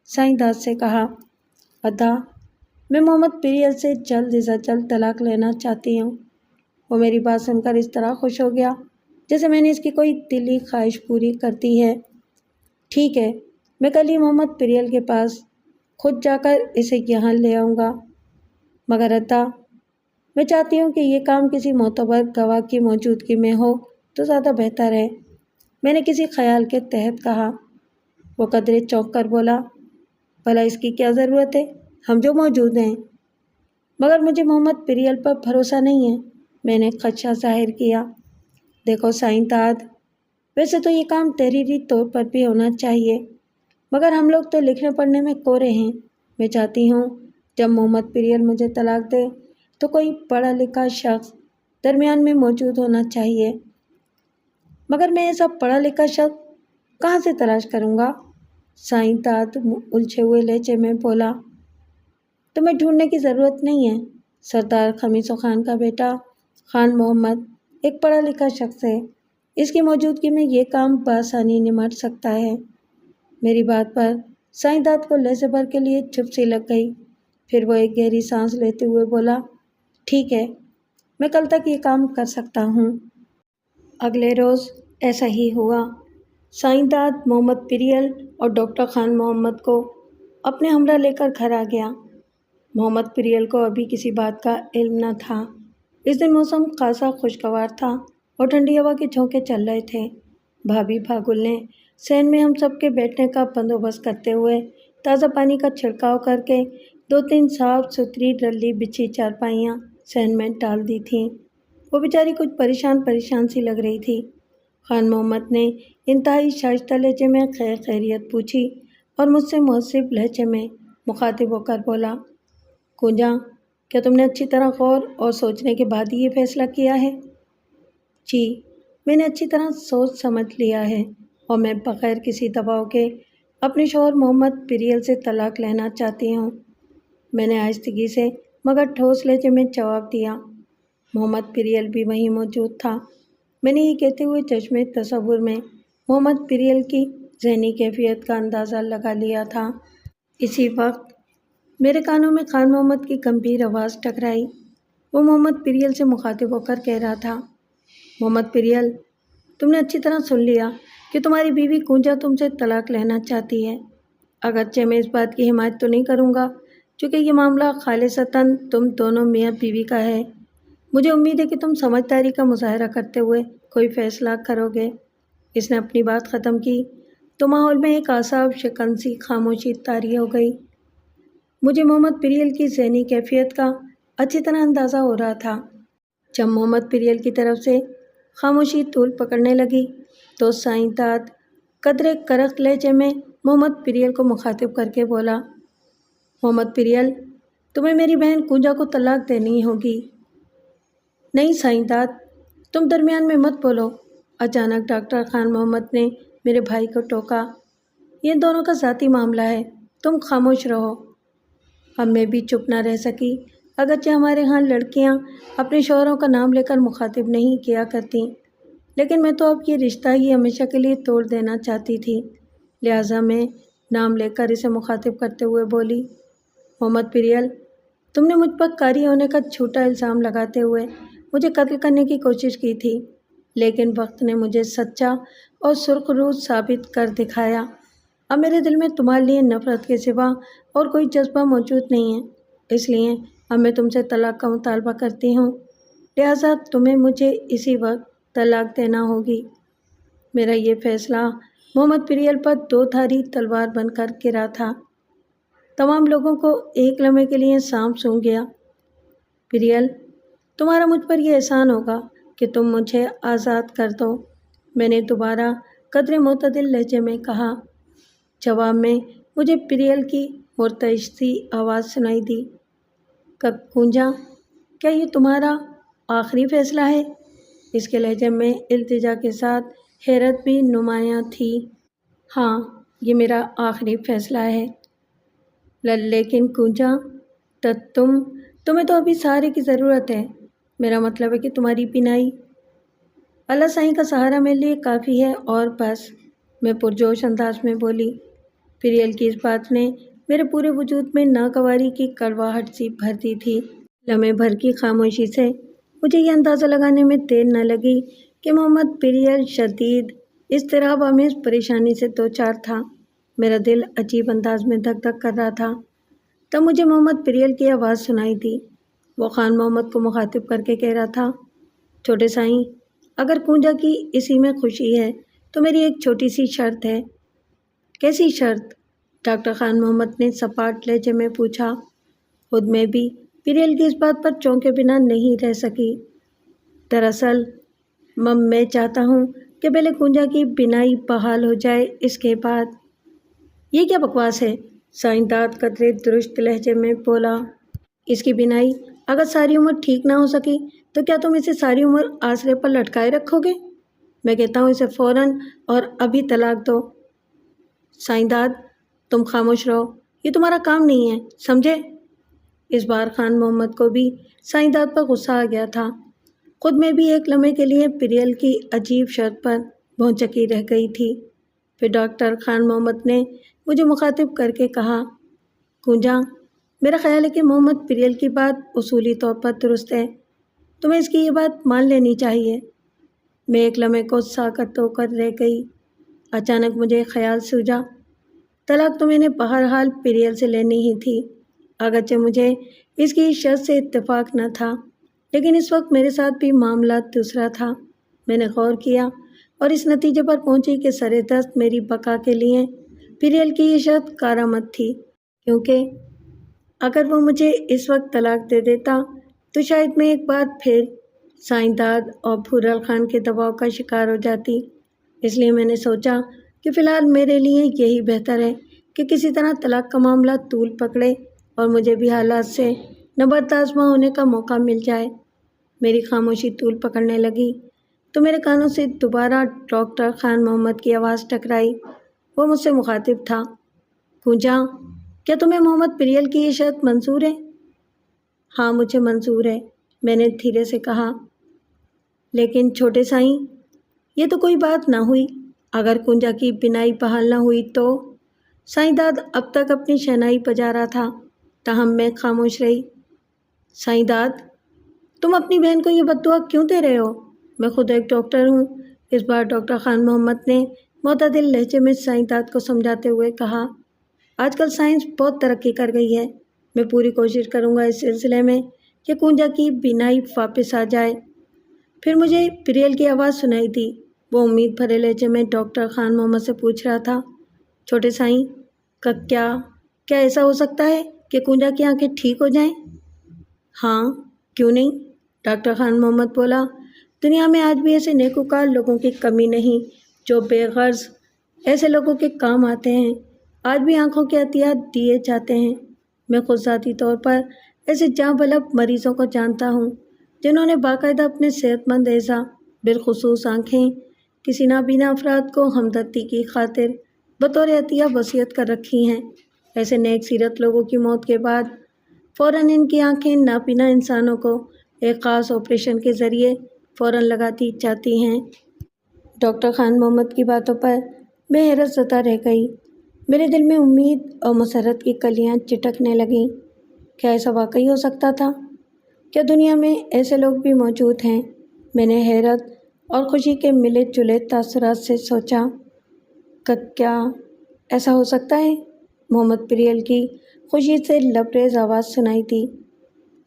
سائیں داد سے کہا، ادا، میں محمد پریل سے جلد از جلد طلاق لینا چاہتی ہوں۔ وہ میری بات سن کر اس طرح خوش ہو گیا جیسے میں نے اس کی کوئی دلی خواہش پوری کر دی ہے۔ ٹھیک ہے، میں کل ہی محمد پریل کے پاس خود جا کر اسے یہاں لے آؤں گا، مگر ادا، میں چاہتی ہوں کہ یہ کام کسی معتبر گواہ کی موجودگی میں ہو تو زیادہ بہتر ہے۔ میں نے کسی خیال کے تحت کہا۔ وہ قدرے چونک کر بولا، بھلا اس کی کیا ضرورت ہے، ہم جو موجود ہیں۔ مگر مجھے محمد پریل پر بھروسہ نہیں ہے، میں نے خدشہ ظاہر کیا۔ دیکھو سائیں داد، ویسے تو یہ کام تحریری طور پر بھی ہونا چاہیے، مگر ہم لوگ تو لکھنے پڑھنے میں کورے ہیں۔ میں چاہتی ہوں جب محمد پریل مجھے طلاق دے تو کوئی پڑھا لکھا شخص درمیان میں موجود ہونا چاہیے، مگر میں ایسا پڑھا لکھا شخص کہاں سے تلاش کروں گا؟ سائیں داد الجھے ہوئے لہجے میں بولا، تمہیں ڈھونڈنے کی ضرورت نہیں ہے۔ سردار خمیسو خان کا بیٹا خان محمد ایک پڑھا لکھا شخص ہے، اس کی موجودگی میں یہ کام بآسانی نمٹ سکتا ہے۔ میری بات پر سائیں داد کو لہجے بھر کے لیے چپ سی لگ گئی، پھر وہ ایک گہری سانس لیتے ہوئے بولا، ٹھیک ہے، میں کل تک یہ کام کر سکتا ہوں۔ اگلے روز ایسا ہی ہوا۔ سائیں داد محمد پریل اور ڈاکٹر خان محمد کو اپنے ہمراہ لے کر گھر آ گیا۔ محمد پریل کو ابھی کسی بات کا علم نہ تھا۔ اس دن موسم خاصا خوشگوار تھا اور ٹھنڈی ہوا کے جھونکے چل رہے تھے۔ بھابھی بھاگل نے صحن میں ہم سب کے بیٹھنے کا بندوبست کرتے ہوئے تازہ پانی کا چھڑکاؤ کر کے 2-3 صاف ستھری ڈلی بچھی چارپائیاں صحن میں ڈال دی تھیں۔ وہ بیچاری کچھ پریشان سی لگ رہی تھی۔ خان محمد نے انتہائی شائستہ لہجے میں خیر خیریت پوچھی اور مجھ سے مؤدب لہجے میں مخاطب ہو کر بولا، کنجا، کیا تم نے اچھی طرح غور اور سوچنے کے بعد ہی یہ فیصلہ کیا ہے؟ جی، میں نے اچھی طرح سوچ سمجھ لیا ہے اور میں بغیر کسی دباؤ کے اپنے شوہر محمد پریل سے طلاق لینا چاہتی ہوں، میں نے آہستگی سے مگر ٹھوس لہجے میں جواب دیا۔ محمد پریل بھی وہیں موجود تھا۔ میں نے یہ کہتے ہوئے چشمے تصور میں محمد پریل کی ذہنی کیفیت کا اندازہ لگا لیا تھا۔ اسی وقت میرے کانوں میں خان محمد کی گمبھیر آواز ٹکرائی۔ وہ محمد پریل سے مخاطب ہو کر کہہ رہا تھا، محمد پریل، تم نے اچھی طرح سن لیا کہ تمہاری بیوی کنجا تم سے طلاق لینا چاہتی ہے۔ اگرچہ میں اس بات کی حمایت تو نہیں کروں گا، چونکہ یہ معاملہ خالصتاً تم دونوں میاں بیوی کا ہے۔ مجھے امید ہے کہ تم سمجھداری کا مظاہرہ کرتے ہوئے کوئی فیصلہ کرو گے۔ اس نے اپنی بات ختم کی تو ماحول میں ایک اعصاب شکن سی خاموشی طاری ہو گئی۔ مجھے محمد پریل کی ذہنی کیفیت کا اچھی طرح اندازہ ہو رہا تھا۔ جب محمد پریل کی طرف سے خاموشی طول پکڑنے لگی تو سائنسدان قدرے کرخت لہجے میں محمد پریل کو مخاطب کر کے بولا، محمد پریل، تمہیں میری بہن کنجا کو طلاق دینی ہوگی۔ نہیں سائنسدان، تم درمیان میں مت بولو، اچانک ڈاکٹر خان محمد نے میرے بھائی کو ٹوکا۔ یہ دونوں کا ذاتی معاملہ ہے، تم خاموش رہو۔ اب میں بھی چپ نہ رہ سکی، اگرچہ ہمارے ہاں لڑکیاں اپنے شوہروں کا نام لے کر مخاطب نہیں کیا کرتیں، لیکن میں تو اب یہ رشتہ ہی ہمیشہ کے لیے توڑ دینا چاہتی تھی، لہٰذا میں نام لے کر اسے مخاطب کرتے ہوئے بولی، محمد پریل، تم نے مجھ پر قاری ہونے کا جھوٹا الزام لگاتے ہوئے مجھے قتل کرنے کی کوشش کی تھی، لیکن وقت نے مجھے سچا اور سرخ روح ثابت کر دکھایا۔ اب میرے دل میں تمہارے لیے نفرت کے سوا اور کوئی جذبہ موجود نہیں ہے، اس لیے اب میں تم سے طلاق کا مطالبہ کرتی ہوں، لہٰذا تمہیں مجھے اسی وقت طلاق دینا ہوگی۔ میرا یہ فیصلہ محمد پریل پر دو دھاری تلوار بن کر گرا تھا۔ تمام لوگوں کو ایک لمحے کے لیے سانپ سونگھ گیا۔ پریل، تمہارا مجھ پر یہ احسان ہوگا کہ تم مجھے آزاد کر دو، میں نے دوبارہ قدرے معتدل لہجے میں کہا۔ جواب میں مجھے پریل کی مرتعشی آواز سنائی دی، کنجا، کیا یہ تمہارا آخری فیصلہ ہے؟ اس کے لہجے میں التجا کے ساتھ حیرت بھی نمایاں تھی۔ ہاں، یہ میرا آخری فیصلہ ہے۔ لیکن کنجا، تمہیں تو ابھی سہارے کی ضرورت ہے، میرا مطلب ہے کہ تمہاری بینائی۔ اللہ سائیں کا سہارا میرے لیے کافی ہے اور بس، میں پرجوش انداز میں بولی۔ پریل کی اس بات نے میرے پورے وجود میں ناگواری کی کڑواہٹ سی بھر دی تھی۔ لمحے بھر کی خاموشی سے مجھے یہ اندازہ لگانے میں دیر نہ لگی کہ محمد پریل شدید اضطراب آمیز پریشانی سے دوچار تھا۔ میرا دل عجیب انداز میں دھک دھک کر رہا تھا۔ تب مجھے محمد پریل کی آواز سنائی دی۔ وہ خان محمد کو مخاطب کر کے کہہ رہا تھا، چھوٹے سائیں، اگر کنجا کی اسی میں خوشی ہے تو میری ایک چھوٹی سی شرط ہے۔ کیسی شرط؟ ڈاکٹر خان محمد نے سپاٹ لہجے میں پوچھا۔ خود میں بھی پریل کی اس بات پر چونکے بنا نہیں رہ سکی۔ دراصل میں چاہتا ہوں کہ پہلے کنجا کی بینائی بحال ہو جائے، اس کے بعد۔ یہ کیا بکواس ہے؟ سائنسدان قدرے درست لہجے میں بولا۔ اس کی بینائی اگر ساری عمر ٹھیک نہ ہو سکی تو کیا تم اسے ساری عمر آسرے پر لٹکائے رکھو گے؟ میں کہتا ہوں اسے فوراً اور ابھی طلاق دو۔ سائنسدان، تم خاموش رہو، یہ تمہارا کام نہیں ہے، سمجھے؟ اس بار خان محمد کو بھی سائنسدان پر غصہ آ گیا تھا۔ خود میں بھی ایک لمحے کے لیے پریل کی عجیب شرط پر بھونچکی رہ گئی تھی۔ پھر ڈاکٹر خان محمد نے مجھے مخاطب کر کے کہا، کنجا، میرا خیال ہے کہ محمد پریل کی بات اصولی طور پر درست ہے، تمہیں اس کی یہ بات مان لینی چاہیے۔ میں ایک لمحے کو ساکت ہو کر رہ گئی۔ اچانک مجھے خیال سوجا، طلاق تو میں نے بہرحال پریل سے لینی ہی تھی، اگرچہ مجھے اس کی شرط سے اتفاق نہ تھا، لیکن اس وقت میرے ساتھ بھی معاملہ دوسرا تھا۔ میں نے غور کیا اور اس نتیجے پر پہنچی کہ سر دست میری بقا کے لیے پریل کی یہ شرط کارآمد تھی، کیونکہ اگر وہ مجھے اس وقت طلاق دے دیتا تو شاید میں ایک بار پھر سائنسدان اور بھورل خان کے دباؤ کا شکار ہو جاتی۔ اس لیے میں نے سوچا کہ فی الحال میرے لیے یہی بہتر ہے کہ کسی طرح طلاق کا معاملہ طول پکڑے اور مجھے بھی حالات سے نبرد آزما ہونے کا موقع مل جائے۔ میری خاموشی طول پکڑنے لگی تو میرے کانوں سے دوبارہ ڈاکٹر خان محمد کی آواز ٹکرائی۔ وہ مجھ سے مخاطب تھا، کنجا، کیا تمہیں محمد پریل کی یہ شرط منظور ہے؟ ہاں، مجھے منظور ہے، میں نے دھیرے سے کہا۔ لیکن چھوٹے سائیں، یہ تو کوئی بات نہ ہوئی، اگر کنجا کی بینائی بحال نہ ہوئی تو؟ سائنسدان اب تک اپنی شہنائی بجا رہا تھا، تاہم میں خاموش رہی۔ سائنسدان، تم اپنی بہن کو یہ بددعا کیوں دے رہے ہو؟ میں خود ایک ڈاکٹر ہوں، اس بار ڈاکٹر خان محمد نے معتدل لہجے میں سائنسدان کو سمجھاتے ہوئے کہا۔ آج کل سائنس بہت ترقی کر گئی ہے، میں پوری کوشش کروں گا اس سلسلے میں کہ کنجا کی بینائی واپس آ جائے۔ پھر مجھے پریل کی آواز سنائی دی۔ وہ امید بھرے لہجے میں ڈاکٹر خان محمد سے پوچھ رہا تھا، چھوٹے سائیں، کیا ایسا ہو سکتا ہے کہ کنجا کی آنکھیں ٹھیک ہو جائیں؟ ہاں، کیوں نہیں؟ ڈاکٹر خان محمد بولا۔ دنیا میں آج بھی ایسے نیکوکار لوگوں کی کمی نہیں جو بے غرض ایسے لوگوں کے کام آتے ہیں۔ آج بھی آنکھوں کے عطیات دیے جاتے ہیں۔ میں خود ذاتی طور پر ایسے جاں بلب مریضوں کو جانتا ہوں جنہوں نے باقاعدہ اپنے صحت مند اعضاء بالخصوص آنکھیں کسی نابینا افراد کو ہمدردی کی خاطر بطور عطیہ وصیت کر رکھی ہیں۔ ایسے نیک سیرت لوگوں کی موت کے بعد فوراً ان کی آنکھیں نابینا انسانوں کو ایک خاص آپریشن کے ذریعے فوراً لگا دی جاتی ہیں۔ ڈاکٹر خان محمد کی باتوں پر میں حیرت زدہ رہ گئی۔ میرے دل میں امید اور مسرت کی کلیاں چٹکنے لگیں۔ کیا ایسا واقعی ہو سکتا تھا؟ کیا دنیا میں ایسے لوگ بھی موجود ہیں؟ میں نے حیرت اور خوشی کے ملے جلے تاثرات سے سوچا کہ کیا ایسا ہو سکتا ہے؟ محمد پریل کی خوشی سے لبریز آواز سنائی دی۔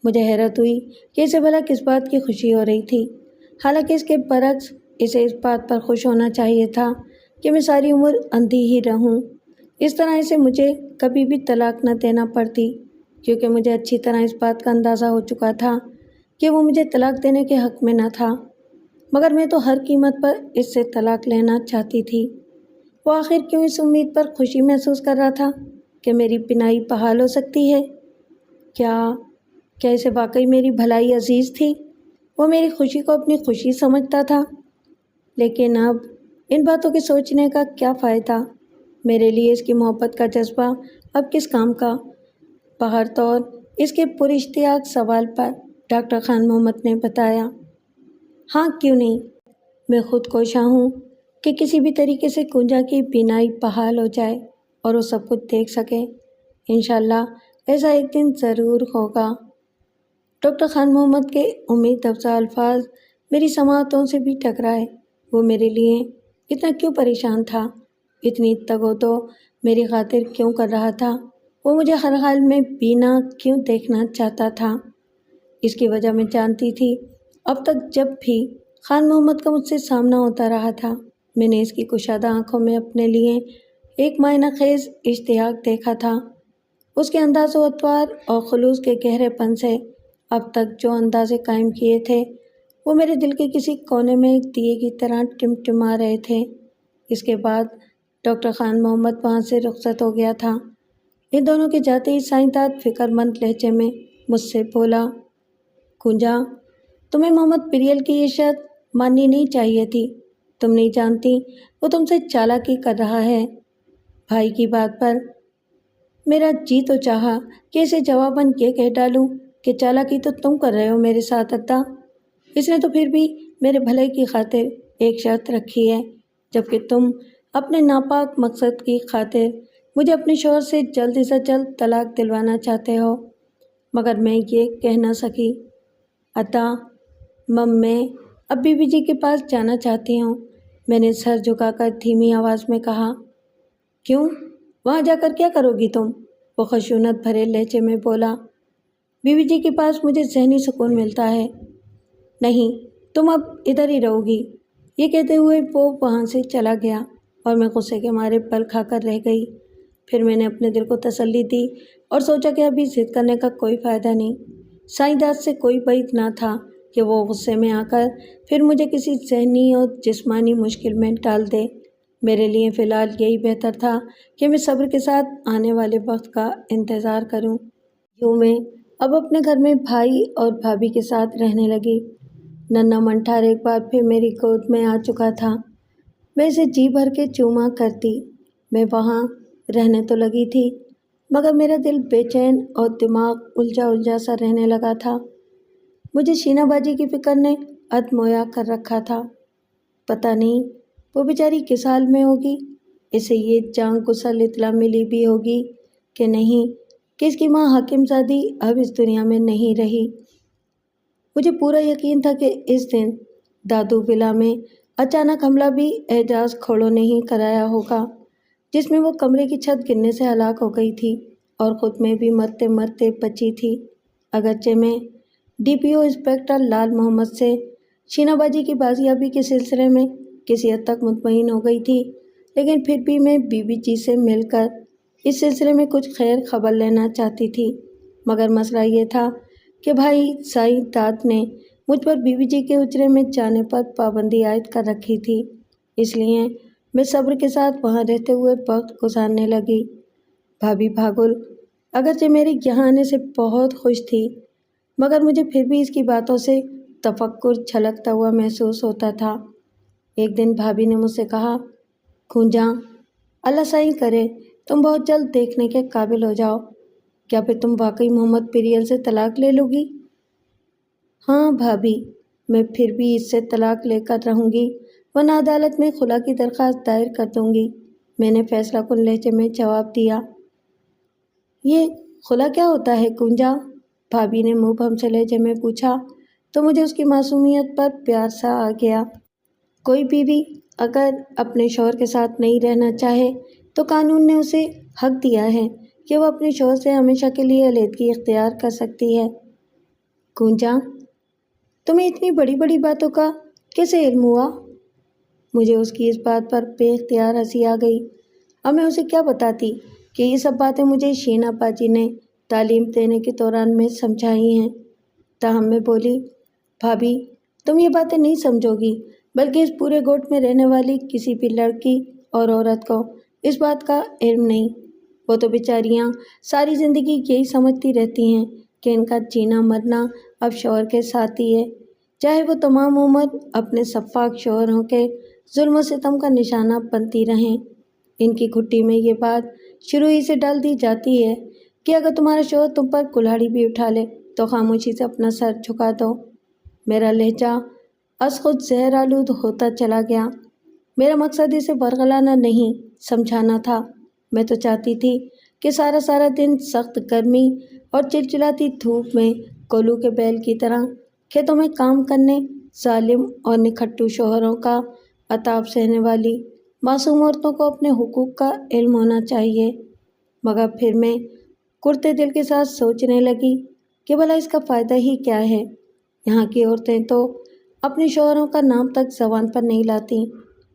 مجھے حیرت ہوئی کہ اسے بھلا کس بات کی خوشی ہو رہی تھی، حالانکہ اس کے برعکس اسے اس بات پر خوش ہونا چاہیے تھا کہ میں ساری عمر اندھی ہی رہوں۔ اس طرح اسے مجھے کبھی بھی طلاق نہ دینا پڑتی، کیونکہ مجھے اچھی طرح اس بات کا اندازہ ہو چکا تھا کہ وہ مجھے طلاق دینے کے حق میں نہ تھا، مگر میں تو ہر قیمت پر اس سے طلاق لینا چاہتی تھی۔ وہ آخر کیوں اس امید پر خوشی محسوس کر رہا تھا کہ میری بینائی بحال ہو سکتی ہے؟ کیا اسے واقعی میری بھلائی عزیز تھی؟ وہ میری خوشی کو اپنی خوشی سمجھتا تھا؟ لیکن اب ان باتوں کے سوچنے کا کیا فائدہ؟ میرے لیے اس کی محبت کا جذبہ اب کس کام کا؟ بہر طور اس کے پراشتیاق سوال پر ڈاکٹر خان محمد نے بتایا، ہاں کیوں نہیں، میں خود کوشاں ہوں کہ کسی بھی طریقے سے کنجا کی بینائی بحال ہو جائے اور وہ سب کچھ دیکھ سکے۔ انشاءاللہ ایسا ایک دن ضرور ہوگا۔ ڈاکٹر خان محمد کے امید افزا الفاظ میری سماعتوں سے بھی ٹکرائے۔ وہ میرے لیے اتنا کیوں پریشان تھا؟ اتنی تگ و دو میری خاطر کیوں کر رہا تھا؟ وہ مجھے ہر حال میں بینا کیوں دیکھنا چاہتا تھا؟ اس کی وجہ میں جانتی تھی۔ اب تک جب بھی خان محمد کا مجھ سے سامنا ہوتا رہا تھا، میں نے اس کی کشادہ آنکھوں میں اپنے لیے ایک معنی خیز اشتیاق دیکھا تھا۔ اس کے انداز و اطوار اور خلوص کے گہرے پن سے اب تک جو اندازے قائم کیے تھے وہ میرے دل کے کسی کونے میں ایک دیے کی طرح ٹمٹما رہے تھے۔ اس کے بعد ڈاکٹر خان محمد وہاں سے رخصت ہو گیا تھا۔ ان دونوں کے جاتے ہی سائنسدان فکر مند لہجے میں مجھ سے بولا، کنجا، تمہیں محمد پریل کی یہ شرط ماننی نہیں چاہیے تھی۔ تم نہیں جانتی وہ تم سے چالاکی کر رہا ہے۔ بھائی کی بات پر میرا جی تو چاہا کہ اسے جواباً یہ کہہ ڈالوں کہ چالاکی تو تم کر رہے ہو میرے ساتھ ادا۔ اس نے تو پھر بھی میرے بھلے کی خاطر ایک شرط رکھی ہے، جبکہ تم اپنے ناپاک مقصد کی خاطر مجھے اپنے شوہر سے جلد سے جلد طلاق دلوانا چاہتے ہو۔ مگر میں یہ کہہ نہ سکی۔ ادا، میں اب بی بی جی کے پاس جانا چاہتی ہوں، میں نے سر جھکا کر دھیمی آواز میں کہا۔ کیوں؟ وہاں جا کر کیا کرو گی تم؟ وہ خشونت بھرے لہجے میں بولا۔ بی بی جی کے پاس مجھے ذہنی سکون ملتا ہے۔ نہیں، تم اب ادھر ہی رہو گی۔ یہ کہتے ہوئے وہ وہاں سے چلا گیا اور میں غصے کے مارے بل کھا کر رہ گئی۔ پھر میں نے اپنے دل کو تسلی دی اور سوچا کہ ابھی ضد کرنے کا کوئی فائدہ نہیں۔ سائنسدان سے کوئی بعید نہ تھا کہ وہ غصے میں آ کر پھر مجھے کسی ذہنی اور جسمانی مشکل میں ڈال دے۔ میرے لیے فی الحال یہی بہتر تھا کہ میں صبر کے ساتھ آنے والے وقت کا انتظار کروں۔ یوں میں اب اپنے گھر میں بھائی اور بھابھی کے ساتھ رہنے لگی۔ ننھا منٹھار ایک بار پھر میری گود میں آ چکا تھا۔ میں اسے جی بھر کے چوما کرتی۔ میں وہاں رہنے تو لگی تھی، مگر میرا دل بے چین اور دماغ الجھا سا رہنے لگا تھا۔ مجھے شینہ باجی کی فکر نے ادمویا کر رکھا تھا۔ پتہ نہیں وہ بیچاری کس حال میں ہوگی۔ اسے یہ جان گسل اطلاع ملی بھی ہوگی کہ نہیں کہ اس کی ماں حاکم زادی اب اس دنیا میں نہیں رہی۔ مجھے پورا یقین تھا کہ اس دن دادو ولا میں اچانک حملہ بھی اعجاز کھوڑوں نے ہی کرایا ہوگا، جس میں وہ کمرے کی چھت گرنے سے ہلاک ہو گئی تھی اور خود میں بھی مرتے مرتے بچی تھی۔ اگرچہ میں ڈی پی او انسپکٹر لال محمد سے شینہ باجی کی بازیابی کے سلسلے میں کسی حد تک مطمئن ہو گئی تھی، لیکن پھر بھی میں بی بی جی سے مل کر اس سلسلے میں کچھ خیر خبر لینا چاہتی تھی، مگر مسئلہ یہ تھا کہ بھائی سائی داد نے مجھ پر بیوی جی کے حجرے میں جانے پر پابندی عائد کر رکھی تھی، اس لیے میں صبر کے ساتھ وہاں رہتے ہوئے وقت گزارنے لگی۔ بھابھی بھاگل اگرچہ میرے یہاں آنے سے بہت خوش تھی، مگر مجھے پھر بھی اس کی باتوں سے تفکر چھلکتا ہوا محسوس ہوتا تھا۔ ایک دن بھابھی نے مجھ سے کہا، "کھونجا، اللہ سائیں کرے تم بہت جلد دیکھنے کے قابل ہو جاؤ، کیا پھر تم واقعی محمد پریل سے طلاق لے لو گی؟" "ہاں بھابھی، میں پھر بھی اس سے طلاق لے کر رہوں گی، ورنہ عدالت میں خلا کی درخواست دائر کر دوں گی، میں نے فیصلہ کن لہجے میں جواب دیا۔ "یہ خلا کیا ہوتا ہے کونجا؟" بھابھی نے منہ بھم سے لہجے میں پوچھا تو مجھے اس کی معصومیت پر پیار سا آ گیا۔ کوئی بیوی اگر اپنے شوہر کے ساتھ نہیں رہنا چاہے تو قانون نے اسے حق دیا ہے کہ وہ اپنے شوہر سے ہمیشہ کے لیے علیحدگی اختیار کر سکتی ہے۔ کونجا، تمہیں اتنی بڑی بڑی باتوں کا کیسے علم ہوا؟ مجھے اس کی اس بات پر بے اختیار ہنسی آ گئی۔ اب میں اسے کیا بتاتی کہ یہ سب باتیں مجھے شینا باجی نے تعلیم دینے کے دوران میں سمجھائی ہیں۔ تاہم میں بولی، "بھابھی، تم یہ باتیں نہیں سمجھو گی، بلکہ اس پورے گوٹ میں رہنے والی کسی بھی لڑکی اور عورت کو اس بات کا علم نہیں۔ وہ تو بیچاریاں ساری زندگی یہی سمجھتی رہتی ہیں کہ ان کا جینا مرنا اب شوہر کے ساتھ ہی ہے، چاہے وہ تمام عمر اپنے سفاک شوہروں کے ظلم و ستم کا نشانہ بنتی رہیں۔ ان کی گھٹی میں یہ بات شروع ہی سے ڈال دی جاتی ہے کہ اگر تمہارا شوہر تم پر کلہاڑی بھی اٹھا لے تو خاموشی سے اپنا سر جھکا دو۔" میرا لہجہ از خود زہر آلود ہوتا چلا گیا۔ میرا مقصد اسے ورغلانا نہیں، سمجھانا تھا۔ میں تو چاہتی تھی کہ سارا سارا دن سخت گرمی اور چلچلاتی دھوپ میں کولو کے بیل کی طرح کھیتوں میں کام کرنے، ظالم اور نکھٹو شوہروں کا عتاب سہنے والی معصوم عورتوں کو اپنے حقوق کا علم ہونا چاہیے، مگر پھر میں کرتے دل کے ساتھ سوچنے لگی کہ بھلا اس کا فائدہ ہی کیا ہے؟ یہاں کی عورتیں تو اپنے شوہروں کا نام تک زبان پر نہیں لاتی،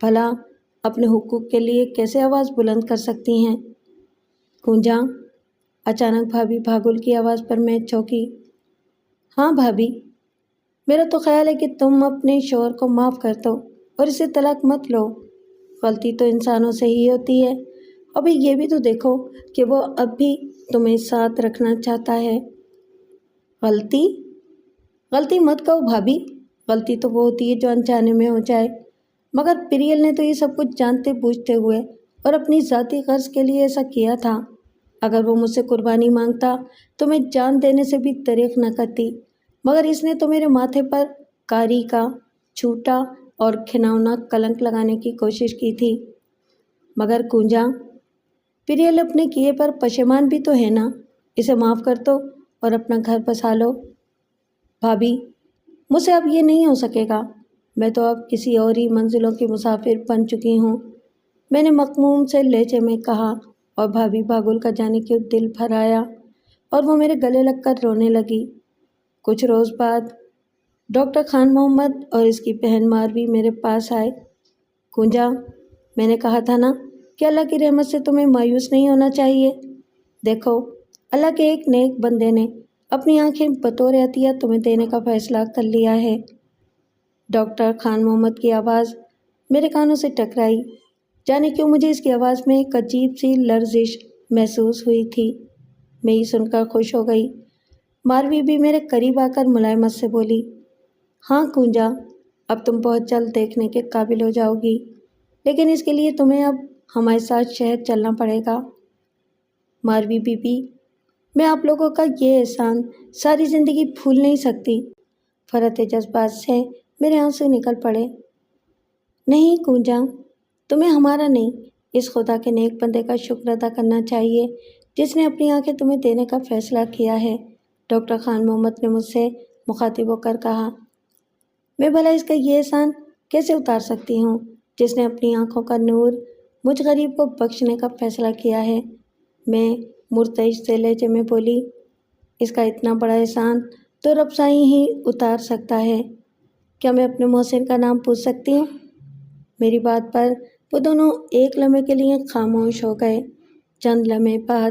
بھلا اپنے حقوق کے لیے کیسے آواز بلند کر سکتی ہیں؟ کونجا، اچانک بھابھی بھاگل کی آواز پر میں چونکی۔ "ہاں بھابھی، میرا تو خیال ہے کہ تم اپنے شوہر کو معاف کر دو اور اسے طلاق مت لو۔ غلطی تو انسانوں سے ہی ہوتی ہے، ابھی یہ بھی تو دیکھو کہ وہ اب بھی تمہیں ساتھ رکھنا چاہتا ہے۔" غلطی؟ غلطی مت کہو بھابھی، غلطی تو وہ ہوتی ہے جو انجانے میں ہو جائے، مگر پریل نے تو یہ سب کچھ جانتے بوجھتے ہوئے اور اپنی ذاتی غرض کے لیے ایسا کیا تھا۔ اگر وہ مجھ سے قربانی مانگتا تو میں جان دینے سے بھی دریغ نہ کرتی، مگر اس نے تو میرے ماتھے پر کاری کا چھوٹا اور گھناؤنا کلنک لگانے کی کوشش کی تھی۔ مگر کونجا، پریل اپنے کیے پر پشیمان بھی تو ہے نا، اسے معاف کر دو اور اپنا گھر بسا لو۔ بھابھی، مجھ سے اب یہ نہیں ہو سکے گا، میں تو اب کسی اور ہی منزلوں کی مسافر بن چکی ہوں، میں نے مغموم سے لہجے میں کہا، اور بھابھی بھاگل کا جانے کیوں دل بھر آیا اور وہ میرے گلے لگ کر رونے لگی۔ کچھ روز بعد ڈاکٹر خان محمد اور اس کی بہن ماروی میرے پاس آئے۔ کونجا، میں نے کہا تھا نا کہ اللہ کی رحمت سے تمہیں مایوس نہیں ہونا چاہیے۔ دیکھو، اللہ کے ایک نیک بندے نے اپنی آنکھیں بطور عطیہ تمہیں دینے کا فیصلہ کر لیا ہے۔ ڈاکٹر خان محمد کی آواز میرے کانوں سے ٹکرائی، جانے کیوں مجھے اس کی آواز میں ایک عجیب سی لرزش محسوس ہوئی تھی۔ میں یہ سن کر خوش ہو گئی۔ ماروی بھی میرے قریب آ کر ملائمت سے بولی، "ہاں کونجا، اب تم بہت جلد دیکھنے کے قابل ہو جاؤ گی، لیکن اس کے لیے تمہیں اب ہمارے ساتھ شہر چلنا پڑے گا۔ ماروی بی بی، میں آپ لوگوں کا یہ احسان ساری زندگی بھول نہیں سکتی۔ فرط جذبات سے میرے آنسو نکل پڑے۔ نہیں کونجا، تمہیں ہمارا نہیں، اس خدا کے نیک بندے کا شکر ادا کرنا چاہیے جس نے اپنی آنکھیں تمہیں دینے کا فیصلہ کیا ہے، ڈاکٹر خان محمد نے مجھ سے مخاطب ہو کر کہا۔ میں بھلا اس کا یہ احسان کیسے اتار سکتی ہوں جس نے اپنی آنکھوں کا نور مجھ غریب کو بخشنے کا فیصلہ کیا ہے؟ میں مرتعش سے لہجے میں بولی، اس کا اتنا بڑا احسان تو رب سائیں ہی اتار سکتا ہے۔ کیا میں اپنے محسن کا نام پوچھ سکتی ہوں؟ میری بات پر وہ دونوں ایک لمحے کے لیے خاموش ہو گئے۔ چند لمحے بعد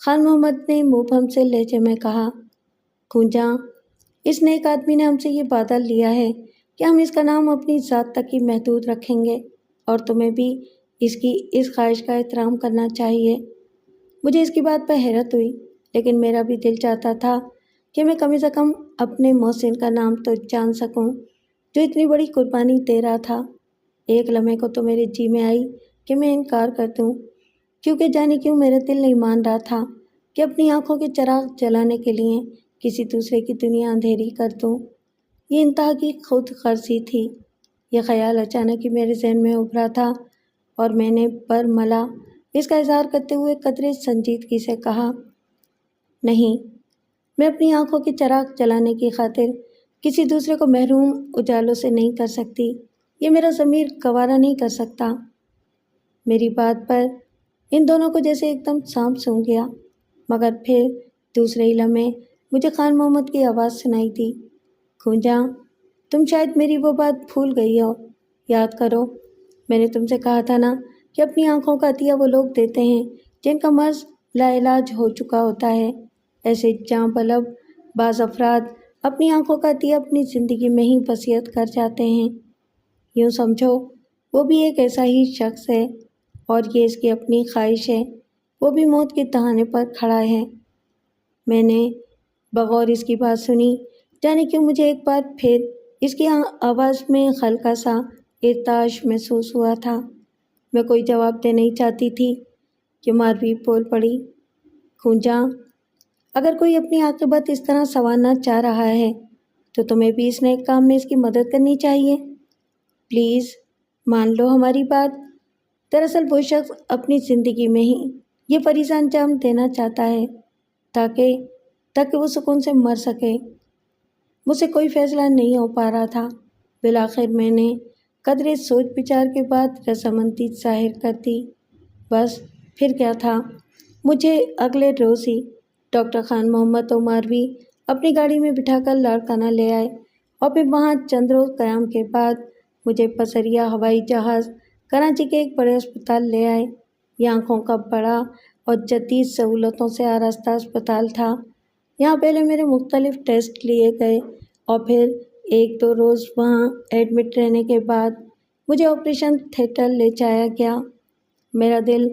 خان محمد نے مبہم سے لہجے میں کہا، کھونجا، اس نیک آدمی نے ہم سے یہ وعدہ لیا ہے کہ ہم اس کا نام اپنی ذات تک ہی محدود رکھیں گے اور تمہیں بھی اس کی اس خواہش کا احترام کرنا چاہیے۔ مجھے اس کی بات پر حیرت ہوئی، لیکن میرا بھی دل چاہتا تھا کہ میں کم سے کم اپنے محسن کا نام تو جان سکوں جو اتنی بڑی قربانی دے رہا تھا۔ ایک لمحے کو تو میرے جی میں آئی کہ میں انکار کر دوں، کیونکہ جانے کیوں میرا دل نہیں مان رہا تھا کہ اپنی آنکھوں کے چراغ جلانے کے لیے کسی دوسرے کی دنیا اندھیری کر دوں۔ یہ انتہا کی خود غرضی تھی۔ یہ خیال اچانک ہی میرے ذہن میں ابھرا تھا اور میں نے برملا اس کا اظہار کرتے ہوئے قدرے سنجیدگی سے کہا، نہیں، میں اپنی آنکھوں کے چراغ جلانے کی خاطر کسی دوسرے کو محروم اجالوں سے نہیں کر سکتی، یہ میرا ضمیر گوارا نہیں کر سکتا۔ میری بات پر ان دونوں کو جیسے ایک دم سانپ سونگھ گیا، مگر پھر دوسرے ہی لمحے مجھے خان محمد کی آواز سنائی دی، کھونجا، تم شاید میری وہ بات بھول گئی ہو، یاد کرو، میں نے تم سے کہا تھا نا کہ اپنی آنکھوں کا عطیہ وہ لوگ دیتے ہیں جن کا مرض لا علاج ہو چکا ہوتا ہے۔ ایسے جاں بلب بعض افراد اپنی آنکھوں کا عطیہ اپنی زندگی میں ہی وصیت کر جاتے ہیں۔ یوں سمجھو وہ بھی ایک ایسا ہی شخص ہے اور یہ اس کی اپنی خواہش ہے، وہ بھی موت کے دہانے پر کھڑا ہے۔ میں نے بغور اس کی بات سنی، جانے کیوں مجھے ایک بار پھر اس کی آواز میں ہلکا سا ارتعاش محسوس ہوا تھا۔ میں کوئی جواب دے نہیں چاہتی تھی کہ ماروی بول پڑی، کھونجا، اگر کوئی اپنی عاقبت اس طرح سنوارنا چاہ رہا ہے تو تمہیں بھی اس نیک کام میں اس کی مدد کرنی چاہیے۔ پلیز مان لو ہماری بات۔ دراصل وہ شخص اپنی زندگی میں ہی یہ فریضہ انجام دینا چاہتا ہے تاکہ وہ سکون سے مر سکے۔ مجھ سے کوئی فیصلہ نہیں ہو پا رہا تھا۔ بالآخر میں نے قدرے سوچ بچار کے بعد رضامندی ظاہر کر دی۔ بس پھر کیا تھا، مجھے اگلے روز ہی ڈاکٹر خان محمد اور ماروی اپنی گاڑی میں بٹھا کر لاڑکانہ لے آئے اور پھر وہاں چند روز قیام کے بعد مجھے بصریہ ہوائی جہاز کراچی کے ایک بڑے اسپتال لے آئے۔ یہ آنکھوں کا بڑا اور جدید سہولتوں سے آراستہ اسپتال تھا۔ یہاں پہلے میرے مختلف ٹیسٹ لیے گئے اور پھر ایک دو روز وہاں ایڈمٹ رہنے کے بعد مجھے آپریشن تھیٹر لے جایا گیا۔ میرا دل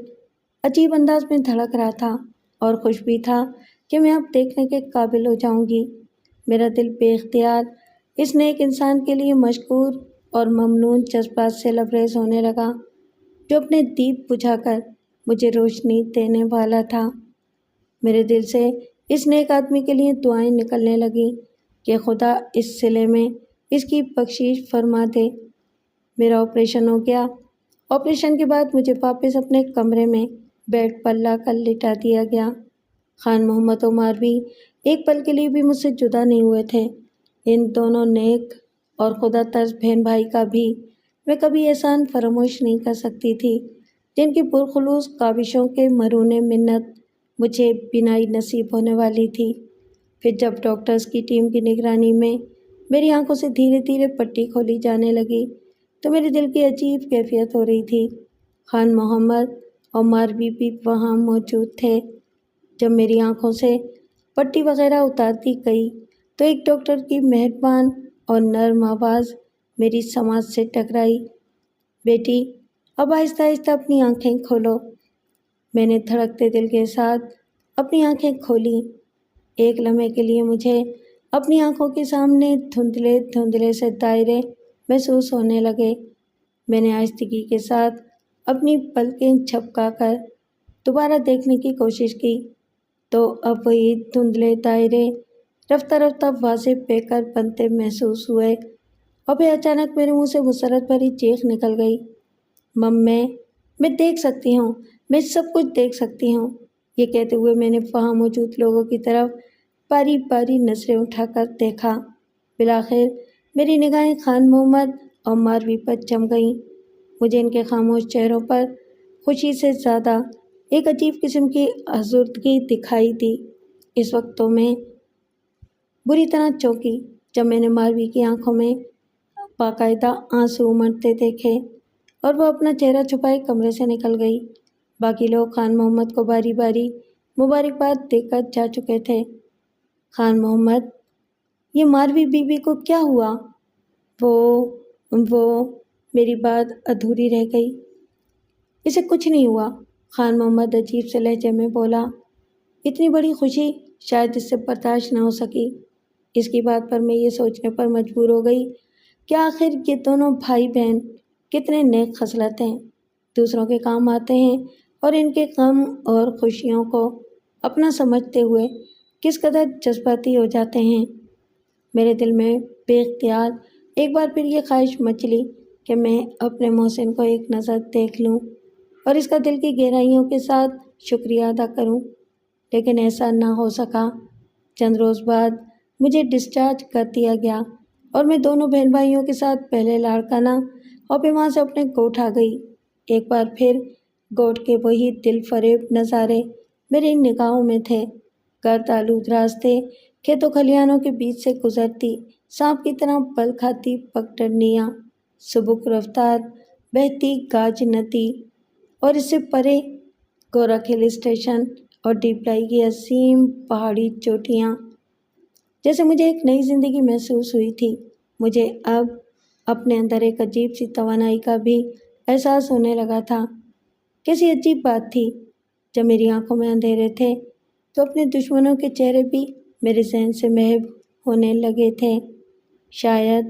عجیب انداز میں دھڑک رہا تھا اور خوش بھی تھا کہ میں اب دیکھنے کے قابل ہو جاؤں گی۔ میرا دل بے اختیار اس نیک انسان کے لیے مشکور اور ممنون جذبات سے لبریز ہونے لگا جو اپنے دیپ بجھا کر مجھے روشنی دینے والا تھا۔ میرے دل سے اس نیک آدمی کے لیے دعائیں نکلنے لگیں کہ خدا اس صلے میں اس کی بخشش فرما دے۔ میرا آپریشن ہو گیا۔ آپریشن کے بعد مجھے واپس اپنے کمرے میں بیڈ پر لا کر لٹا دیا گیا۔ خان محمد و ماروی ایک پل کے لیے بھی مجھ سے جدا نہیں ہوئے تھے۔ ان دونوں نیک اور خدا طرز بہن بھائی کا بھی میں کبھی احسان فراموش نہیں کر سکتی تھی جن کی پرخلوص کاوشوں کے مرہون منت مجھے بینائی نصیب ہونے والی تھی۔ پھر جب ڈاکٹرز کی ٹیم کی نگرانی میں میری آنکھوں سے دھیرے دھیرے پٹی کھولی جانے لگی تو میرے دل کی عجیب کیفیت ہو رہی تھی۔ خان محمد اور ماروی بھی وہاں موجود تھے۔ جب میری آنکھوں سے پٹی وغیرہ اتار دی گئی تو ایک ڈاکٹر کی مہربان اور نرم آواز میری سماعت سے ٹکرائی، بیٹی اب آہستہ آہستہ اپنی آنکھیں کھولو۔ میں نے دھڑکتے دل کے ساتھ اپنی آنکھیں کھولیں۔ ایک لمحے کے لیے مجھے اپنی آنکھوں کے سامنے دھندلے دھندلے سے دائرے محسوس ہونے لگے۔ میں نے آہستگی کے ساتھ اپنی پلکیں جھپکا کر دوبارہ دیکھنے کی کوشش کی تو اب وہی دھندلے دائرے رفتہ رفتہ واضح بے کر بنتے محسوس ہوئے اور پھر اچانک میرے منہ سے مسرت بھری چیخ نکل گئی، میں دیکھ سکتی ہوں، میں سب کچھ دیکھ سکتی ہوں۔ یہ کہتے ہوئے میں نے وہاں موجود لوگوں کی طرف باری باری نظریں اٹھا کر دیکھا۔ بالآخر میری نگاہیں خان محمد اور ماروی پر جم گئیں۔ مجھے ان کے خاموش چہروں پر خوشی سے زیادہ ایک عجیب قسم کی افسردگی دکھائی دی۔ اس وقت تو میں بری طرح چونکی جب میں نے ماروی کی آنکھوں میں باقاعدہ آنسو امڑتے دیکھے اور وہ اپنا چہرہ چھپائے کمرے سے نکل گئی۔ باقی لوگ خان محمد کو باری باری مبارکباد دے کر جا چکے تھے۔ خان محمد، یہ ماروی بی بی کو کیا ہوا؟ وہ میری بات ادھوری رہ گئی۔ اسے کچھ نہیں ہوا، خان محمد عجیب سے لہجے میں بولا۔ اتنی بڑی خوشی شاید اس سے برداشت نہ ہو سکی۔ اس کی بات پر میں یہ سوچنے پر مجبور ہو گئی کہ آخر یہ دونوں بھائی بہن کتنے نیک خصلت ہیں، دوسروں کے کام آتے ہیں اور ان کے غم اور خوشیوں کو اپنا سمجھتے ہوئے کس قدر جذباتی ہو جاتے ہیں۔ میرے دل میں بے اختیار ایک بار پھر یہ خواہش مچلی کہ میں اپنے محسن کو ایک نظر دیکھ لوں اور اس کا دل کی گہرائیوں کے ساتھ شکریہ ادا کروں، لیکن ایسا نہ ہو سکا۔ چند روز بعد مجھے ڈسچارج کر دیا گیا اور میں دونوں بہن بھائیوں کے ساتھ پہلے لاڑکانہ اور پھر وہاں سے اپنے گوٹھ آ گئی۔ ایک بار پھر گوٹھ کے وہی دل فریب نظارے میری نگاہوں میں تھے۔ گرد آلود راستے کھیتوں کھلیانوں کے بیچ سے گزرتی سانپ کی طرح بل کھاتی پگڈنڈیاں، سبک رفتار بہتی گاج ندی اور اس سے پرے گورکھ ہل اسٹیشن اور ڈیپلائی کی عظیم پہاڑی چوٹیاں۔ جیسے مجھے ایک نئی زندگی محسوس ہوئی تھی۔ مجھے اب اپنے اندر ایک عجیب سی توانائی کا بھی احساس ہونے لگا تھا۔ کیسی عجیب بات تھی، جب میری آنکھوں میں اندھیرے تھے تو اپنے دشمنوں کے چہرے بھی میرے ذہن سے محو ہونے لگے تھے۔ شاید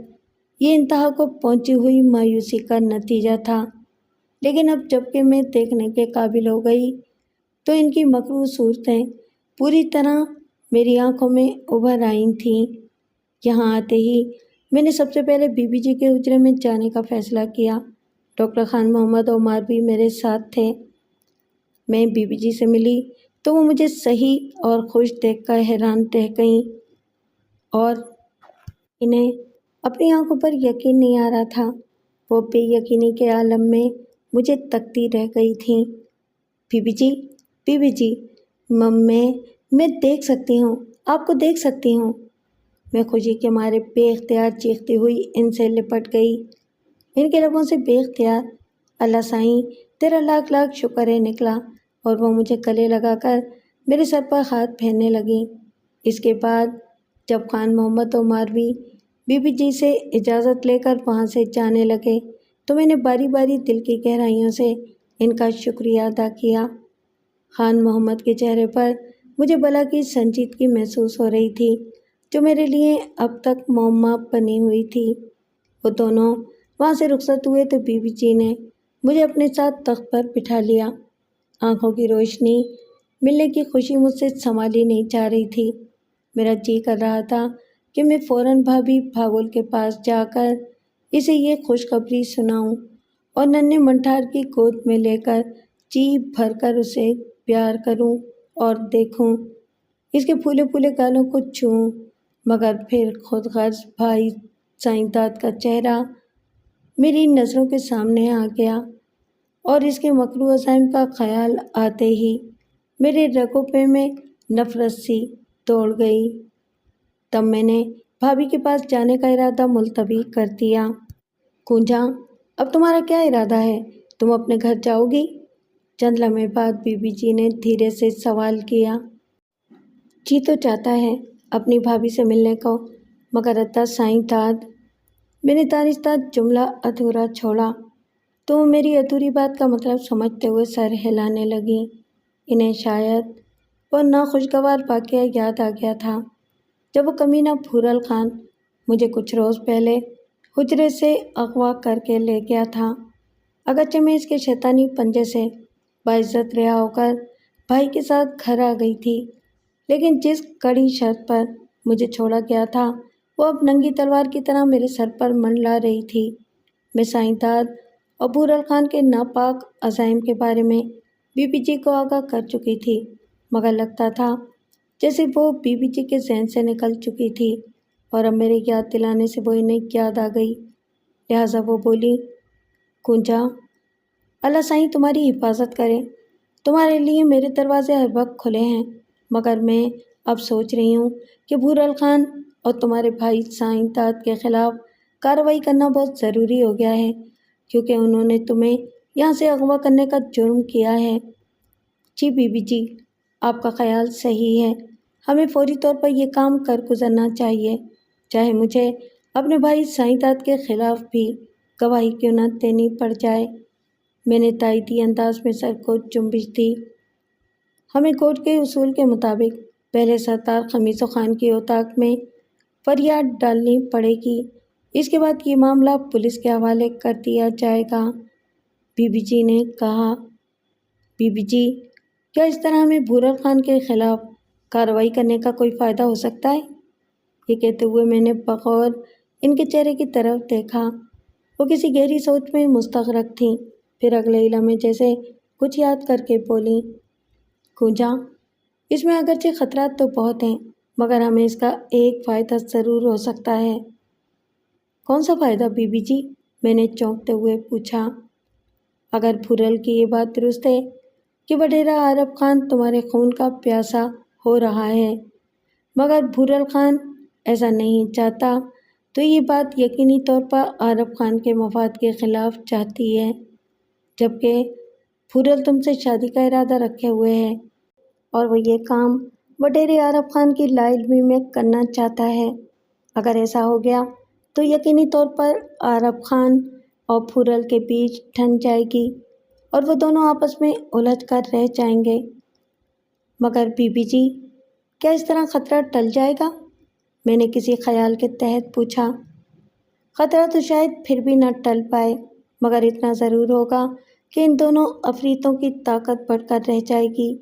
یہ انتہا کو پہنچی ہوئی مایوسی کا نتیجہ تھا، لیکن اب جب کہ میں دیکھنے کے قابل ہو گئی تو ان کی مکروہ صورتیں پوری طرح میری آنکھوں میں ابھر آئی تھیں۔ یہاں آتے ہی میں نے سب سے پہلے بی بی جی کے حجرے میں جانے کا فیصلہ کیا۔ ڈاکٹر خان محمد اور ماروی میرے ساتھ تھے۔ میں بی بی جی سے ملی تو وہ مجھے صحیح اور خوش دیکھ کر حیران رہ گئیں اور انہیں اپنی آنکھوں پر یقین نہیں آ رہا تھا۔ وہ بے یقینی کے عالم میں مجھے تکتی رہ گئی تھیں۔ بی بی جی، میں دیکھ سکتی ہوں، آپ کو دیکھ سکتی ہوں۔ میں خوشی کے مارے بے اختیار چیختی ہوئی ان سے لپٹ گئی۔ ان کے لبوں سے بے اختیار اللہ سائیں تیرا لاکھ لاکھ شکر ہے نکلا اور وہ مجھے گلے لگا کر میرے سر پر ہاتھ پھیرنے لگیں۔ اس کے بعد جب خان محمد اور ماروی بی بی جی سے اجازت لے کر وہاں سے جانے لگے تو میں نے باری باری دل کی گہرائیوں سے ان کا شکریہ ادا کیا۔ خان محمد کے چہرے پر مجھے بلا کی سنجیدگی محسوس ہو رہی تھی جو میرے لیے اب تک معمہ بنی ہوئی تھی۔ وہ دونوں وہاں سے رخصت ہوئے تو بی بی جی نے مجھے اپنے ساتھ تخت پر بٹھا لیا۔ آنکھوں کی روشنی ملنے کی خوشی مجھ سے سنبھالی نہیں جا رہی تھی۔ میرا جی کر رہا تھا کہ میں فوراً بھابھی بھاگل کے پاس جا کر اسے یہ خوشخبری سناؤں اور ننھے منٹھار کی گود میں لے کر جی بھر کر اسے پیار کروں اور دیکھوں، اس کے پھولے پھولے گالوں کو چھوؤں، مگر پھر خود غرض بھائی سائیں کا چہرہ میری نظروں کے سامنے آ گیا اور اس کے مکروہ عزائم کا خیال آتے ہی میرے رگوں پہ میں نفرت سی دوڑ گئی۔ تب میں نے بھابھی کے پاس جانے کا ارادہ ملتوی کر دیا۔ کونجا، اب تمہارا کیا ارادہ ہے؟ تم اپنے گھر جاؤ گی؟ چند لمحے بعد بی بی جی نے دھیرے سے سوال کیا۔ جی تو چاہتا ہے اپنی بھابھی سے ملنے کو، مگر اتا سائیں داد، میں نے دانستہ جملہ ادھورا چھوڑا تو وہ میری ادھوری بات کا مطلب سمجھتے ہوئے سر ہلانے لگیں۔ انہیں شاید وہ ناخوشگوار واقعہ یاد آ گیا تھا جب وہ کمینہ پھورل خان مجھے کچھ روز پہلے حجرے سے اغوا کر کے لے گیا تھا۔ اگرچہ میں اس کے شیطانی پنجے سے باعزت رہا ہو کر بھائی کے ساتھ گھر آ گئی تھی، لیکن جس کڑی شرط پر مجھے چھوڑا گیا تھا وہ اب ننگی تلوار کی طرح میرے سر پر منڈلا رہی تھی۔ میں سائیں داد اور بھورل خان کے ناپاک عزائم کے بارے میں بی بی جی کو آگاہ کر چکی تھی، مگر لگتا تھا جیسے وہ بی بی جی کے ذہن سے نکل چکی تھی اور اب میرے یاد دلانے سے وہ انہیں یاد آ گئی۔ لہٰذا وہ بولی، کونجا، اللہ سائیں تمہاری حفاظت کرے، تمہارے لیے میرے دروازے ہر وقت کھلے ہیں، مگر میں اب سوچ رہی ہوں کہ بھورل خان اور تمہارے بھائی سائیں داد کے خلاف کارروائی کرنا بہت ضروری ہو گیا ہے، کیونکہ انہوں نے تمہیں یہاں سے اغوا کرنے کا جرم کیا ہے۔ جی بیوی جی، آپ کا خیال صحیح ہے، ہمیں فوری طور پر یہ کام کر گزرنا چاہیے، چاہے مجھے اپنے بھائی سائیں داد کے خلاف بھی گواہی کیوں نہ دینی پڑ جائے۔ میں نے تائیدی انداز میں سر کو جنبش دی۔ ہمیں کورٹ کے اصول کے مطابق پہلے سردار خمیس خان کی اتاق میں فریاد ڈالنی پڑے گی، اس کے بعد یہ معاملہ پولیس کے حوالے کر دیا جائے گا، بی بی جی نے کہا۔ بی بی جی، کیا اس طرح ہمیں بھورل خان کے خلاف کارروائی کرنے کا کوئی فائدہ ہو سکتا ہے؟ یہ کہتے ہوئے میں نے بغور ان کے چہرے کی طرف دیکھا۔ وہ کسی گہری سوچ میں مستغرق تھیں، پھر اگلے لمحے جیسے کچھ یاد کر کے بولیں، کوجا، اس میں اگرچہ خطرات تو بہت ہیں، مگر ہمیں اس کا ایک فائدہ ضرور ہو سکتا ہے۔ کون سا فائدہ بی بی جی؟ میں نے چونکتے ہوئے پوچھا۔ اگر بھورل کی یہ بات درست ہے کہ وڈیرا عارف خان تمہارے خون کا پیاسا ہو رہا ہے، مگر بھورل خان ایسا نہیں چاہتا، تو یہ بات یقینی طور پر عارف خان کے مفاد کے خلاف چاہتی ہے، جبکہ بھورل تم سے شادی کا ارادہ رکھے ہوئے ہے اور وہ یہ کام وڈیرے عارف خان کی لا علمی میں کرنا چاہتا ہے۔ اگر ایسا ہو گیا تو یقینی طور پر عارف خان اور بھورل کے بیچ ٹھن جائے گی اور وہ دونوں آپس میں الجھ کر رہ جائیں گے۔ مگر بی بی جی، کیا اس طرح خطرہ ٹل جائے گا؟ میں نے کسی خیال کے تحت پوچھا۔ خطرہ تو شاید پھر بھی نہ ٹل پائے، مگر اتنا ضرور ہوگا کہ ان دونوں عفریتوں کی طاقت بڑھ کر رہ جائے گی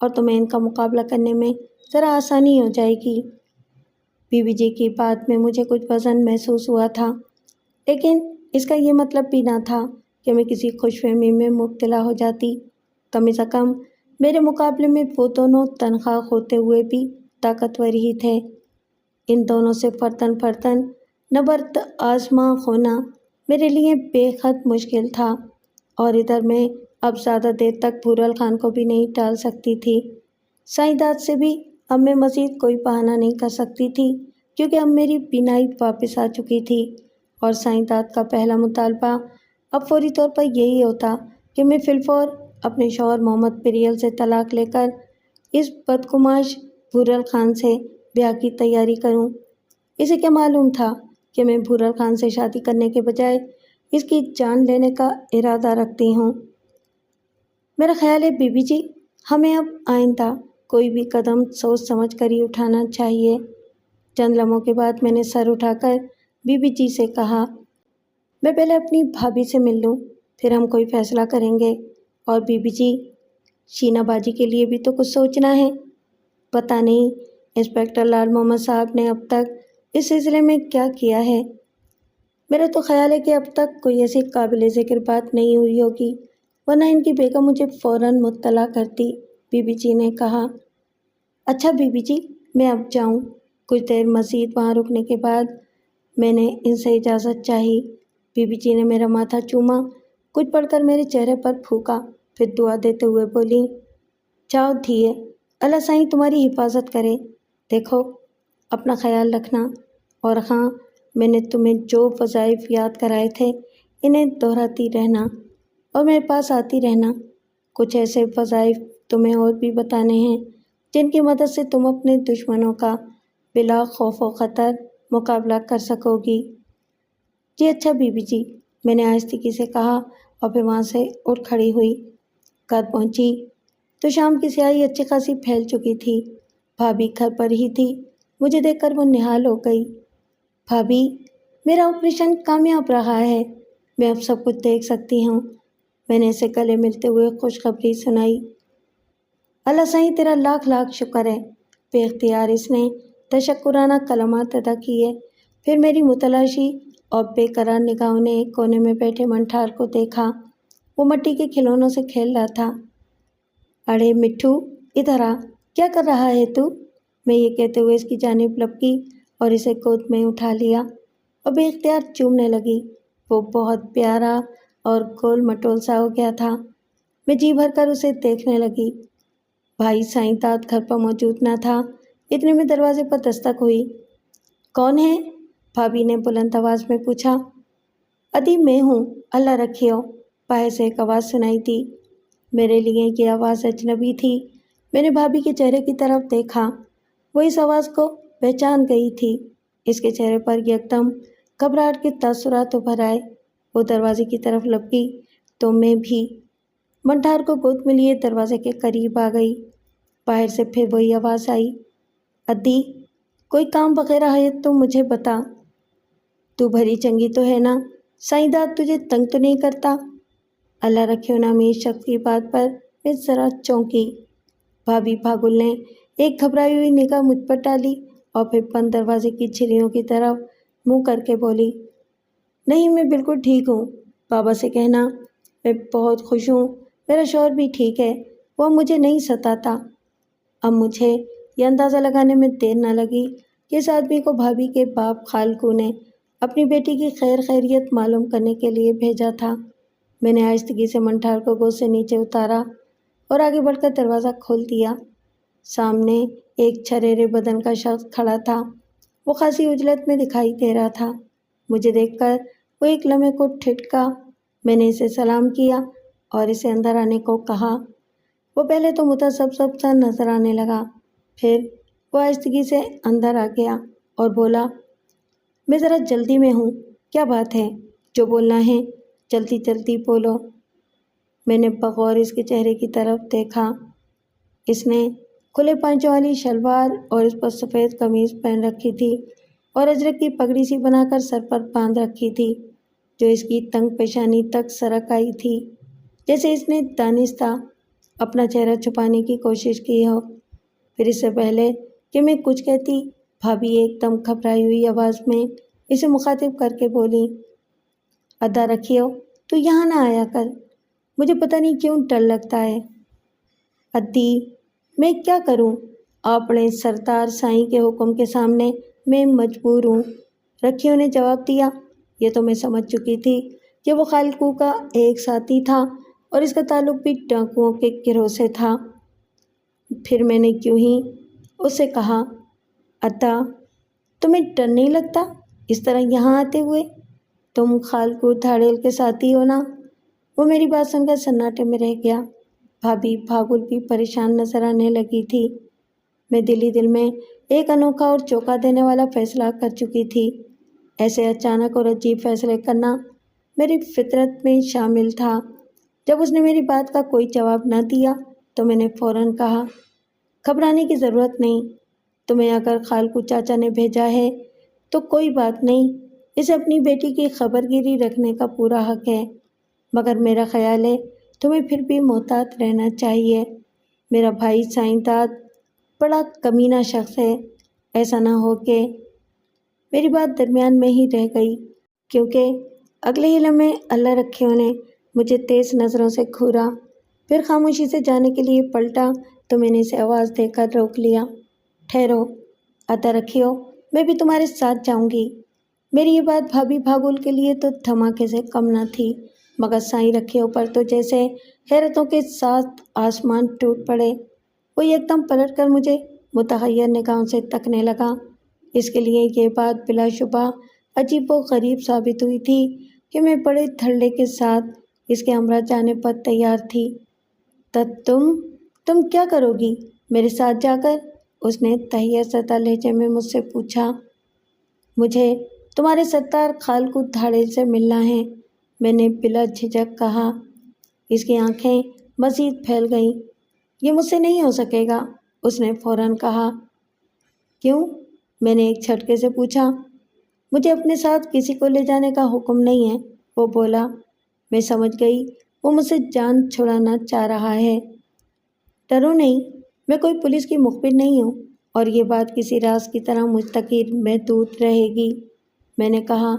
اور تمہیں ان کا مقابلہ کرنے میں ذرا آسانی ہو جائے گی۔ بی بی جی کی بات میں مجھے کچھ وزن محسوس ہوا تھا، لیکن اس کا یہ مطلب بھی نہ تھا کہ میں کسی خوش فہمی میں مبتلا ہو جاتی۔ کم از کم میرے مقابلے میں وہ دونوں تنخواہ ہوتے ہوئے بھی طاقتور ہی تھے۔ ان دونوں سے فرداً فرداً نبرد آزما ہونا میرے لیے بے حد مشکل تھا، اور ادھر میں اب زیادہ دیر تک بھورل خان کو بھی نہیں ٹال سکتی تھی۔ سائیں داد سے بھی اب میں مزید کوئی بہانہ نہیں کر سکتی تھی، کیونکہ اب میری بینائی واپس آ چکی تھی، اور سائیں داد کا پہلا مطالبہ اب فوری طور پر یہی ہوتا کہ میں فی الفور اپنے شوہر محمد پریل سے طلاق لے کر اس بدگماش بھورل خان سے بیاہ کی تیاری کروں۔ اسے کیا معلوم تھا کہ میں بھورل خان سے شادی کرنے کے بجائے اس کی جان لینے کا ارادہ رکھتی ہوں۔ میرا خیال ہے بی بی جی، ہمیں اب آئندہ کوئی بھی قدم سوچ سمجھ کر ہی اٹھانا چاہیے۔ چند لمحوں کے بعد میں نے سر اٹھا کر بی بی جی سے کہا، میں پہلے اپنی بھابھی سے مل لوں، پھر ہم کوئی فیصلہ کریں گے۔ اور بی بی جی، شینا باجی کے لیے بھی تو کچھ سوچنا ہے۔ پتہ نہیں انسپکٹر لال محمد صاحب نے اب تک اس سلسلے میں کیا کیا ہے۔ میرا تو خیال ہے کہ اب تک کوئی ایسی قابل ذکر بات نہیں ہوئی ہوگی، ورنہ ان کی بیگم مجھے فوراً مطلع کرتی، بی بی جی نے کہا۔ اچھا بی بی جی، میں اب جاؤں۔ کچھ دیر مزید وہاں رکنے کے بعد میں نے ان سے اجازت چاہی۔ بی بی جی نے میرا ماتھا چوما، کچھ پڑھ کر میرے چہرے پر پھونکا، پھر دعا دیتے ہوئے بولی، جاؤ دھیے، اللہ سائیں تمہاری حفاظت کرے۔ دیکھو، اپنا خیال رکھنا، اور ہاں، میں نے تمہیں جو وظائف یاد کرائے تھے انہیں دہراتی رہنا اور میرے پاس آتی رہنا۔ کچھ ایسے وظائف تمہیں اور بھی بتانے ہیں جن کی مدد سے تم اپنے دشمنوں کا بلا خوف و خطر مقابلہ کر سکو گی۔ جی اچھا بی بی جی، میں نے آہستگی سے کہا، اور پھر وہاں سے اٹھ کھڑی ہوئی۔ گھر پہنچی تو شام کی سیاہی اچھی خاصی پھیل چکی تھی۔ بھابھی گھر پر ہی تھی، مجھے دیکھ کر وہ نہال ہو گئی۔ بھابھی، میرا آپریشن کامیاب رہا ہے، میں اب سب کچھ دیکھ سکتی ہوں، میں نے اسے گلے ملتے ہوئے خوشخبری سنائی۔ اللہ سائیں تیرا لاکھ لاکھ شکر ہے۔ بے اختیار اس نے تشکرانہ کلمات ادا کیے، پھر میری متلاشی اور بے قرار نگاہوں نے ایک کونے میں بیٹھے منٹھار کو دیکھا۔ وہ مٹی کے کھلونوں سے کھیل رہا تھا۔ اڑے مٹھو، ادھر آ، کیا کر رہا ہے تو؟ میں یہ کہتے ہوئے اس کی جانب لپکی اور اسے گود میں اٹھا لیا اور بے اختیار چومنے لگی۔ وہ بہت پیارا اور گول مٹول سا ہو گیا تھا۔ میں جی بھر کر اسے دیکھنے لگی۔ بھائی سائیں داد گھر پر موجود نہ تھا، اتنے میں دروازے پر دستک ہوئی۔ کون ہے؟ بھابھی نے بلند آواز میں پوچھا۔ ادی میں ہوں، اللہ رکھیو، باہر سے ایک آواز سنائی دی۔ میرے لیے یہ آواز اجنبی تھی۔ میں نے بھابھی کے چہرے کی طرف دیکھا، وہ اس آواز کو پہچان گئی تھی۔ اس کے چہرے پر یکدم گھبراہٹ کے تاثرات ابھر آئے۔ وہ دروازے کی طرف لپکی تو میں بھی منٹھار کو گود میں لیے دروازے کے قریب آ گئی۔ باہر سے پھر وہی آواز آئی، ادی کوئی کام وغیرہ ہے تو مجھے بتا۔ تو بھری چنگی تو ہے نا؟ سائیں داد تجھے تنگ تو نہیں کرتا؟ اللہ رکھے نامی اس شخص کی بات پر میں ذرا چونکی۔ بھابھی بھاگل نے ایک گھبرائی ہوئی نگاہ مجھ پر ڈالی اور پھر بند دروازے کی جھلیوں کی طرف منہ کر کے بولی، نہیں میں بالکل ٹھیک ہوں، بابا سے کہنا میں بہت خوش ہوں، میرا شوہر بھی ٹھیک ہے، وہ مجھے نہیں ستاتا۔ اب مجھے یہ اندازہ لگانے میں دیر نہ لگی کہ اس آدمی کو بھابھی کے باپ خالقو نے اپنی بیٹی کی خیریت معلوم کرنے کے لیے بھیجا تھا۔ میں نے آہستگی سے منٹھار کو گود سے نیچے اتارا اور آگے بڑھ کر دروازہ کھول دیا۔ سامنے ایک چھریرے بدن کا شخص کھڑا تھا۔ وہ خاصی عجلت میں دکھائی دے رہا تھا۔ مجھے دیکھ کر وہ ایک لمحے کو ٹھٹکا۔ میں نے اسے سلام کیا اور اسے اندر آنے کو کہا۔ وہ پہلے تو متذبذب سا نظر آنے لگا، پھر وہ آہستگی سے اندر آ گیا اور بولا، میں ذرا جلدی میں ہوں، کیا بات ہے؟ جو بولنا ہے جلدی جلدی بولو۔ میں نے بغور اس کے چہرے کی طرف دیکھا۔ اس نے کھلے پانچوں والی شلوار اور اس پر سفید قمیض پہن رکھی تھی اور اجرک کی پگڑی سی بنا کر سر پر باندھ رکھی تھی جو اس کی تنگ پیشانی تک سرک آئی تھی، جیسے اس نے دانستہ اپنا چہرہ چھپانے کی کوشش کی ہو۔ پھر اس سے پہلے کہ میں کچھ کہتی، بھابھی ایک دم گھبرائی ہوئی آواز میں اسے مخاطب کر کے بولی، ادا رکھیو تو یہاں نہ آیا کر، مجھے پتہ نہیں کیوں ڈر لگتا ہے۔ ادی میں کیا کروں؟ اپنے سردار سائیں کے حکم کے سامنے میں مجبور ہوں، رکھیو نے جواب دیا۔ یہ تو میں سمجھ چکی تھی کہ وہ خالقو کا ایک ساتھی تھا اور اس کا تعلق بھی ڈاکوؤں کے گروہ سے تھا۔ پھر میں نے کیوں ہی اس سے کہا، ادا تمہیں ڈر نہیں لگتا اس طرح یہاں آتے ہوئے؟ تم خالقو دھاڑیل کے ساتھی ہو نا؟ وہ میری بات سن کر سناٹے میں رہ گیا۔ بھابھی بھاگل بھی پریشان نظر آنے لگی تھی۔ میں دل ہی دل میں ایک انوکھا اور چونکا دینے والا فیصلہ کر چکی تھی۔ ایسے اچانک اور عجیب فیصلے کرنا میری فطرت میں شامل تھا۔ جب اس نے میری بات کا کوئی جواب نہ دیا تو میں نے فوراً کہا، گھبرانے کی ضرورت نہیں، تمہیں اگر خالقو چاچا نے بھیجا ہے تو کوئی بات نہیں، اسے اپنی بیٹی کی خبر گیری رکھنے کا پورا حق ہے، مگر میرا خیال ہے تمہیں پھر بھی محتاط رہنا چاہیے۔ میرا بھائی سائیں داد بڑا کمینہ شخص ہے، ایسا نہ ہو کہ… میری بات درمیان میں ہی رہ گئی کیونکہ اگلے ہی لمحے اللہ رکھیوں نے مجھے تیز نظروں سے گھورا، پھر خاموشی سے جانے کے لیے پلٹا تو میں نے اسے آواز دے کر روک لیا، ٹھہرو، ادا رکھیو میں بھی تمہارے ساتھ جاؤں گی۔ میری یہ بات بھابھی بھاگل کے لیے تو دھماکے سے کم نہ تھی، مگر سائیں رکھیو پر تو جیسے حیرتوں کے ساتھ آسمان ٹوٹ پڑے۔ وہ ایک دم پلٹ کر مجھے متحیر نگاہوں سے تکنے لگا۔ اس کے لیے یہ بات بلا شبہ عجیب و غریب ثابت ہوئی تھی کہ میں بڑے دھڑلے کے ساتھ اس کے ہمراہ جانے پر تیار تھی۔ تم کیا کرو گی میرے ساتھ جا کر؟ اس نے تحیر زدہ لہجے میں مجھ سے پوچھا۔ مجھے تمہارے سردار خالقو دھاڑیل سے ملنا ہے، میں نے بلا جھجک کہا۔ اس کی آنکھیں مزید پھیل گئیں۔ یہ مجھ سے نہیں ہو سکے گا، اس نے فوراً کہا۔ کیوں؟ میں نے ایک جھٹکے سے پوچھا۔ مجھے اپنے ساتھ کسی کو لے جانے کا حکم نہیں ہے، وہ بولا۔ میں سمجھ گئی وہ مجھ سے جان چھڑانا چاہ رہا ہے۔ ڈرو نہیں، میں کوئی پولیس کی مخبر نہیں ہوں اور یہ بات کسی راز کی طرح مجھ تک ہی محدود رہے گی، میں نے کہا۔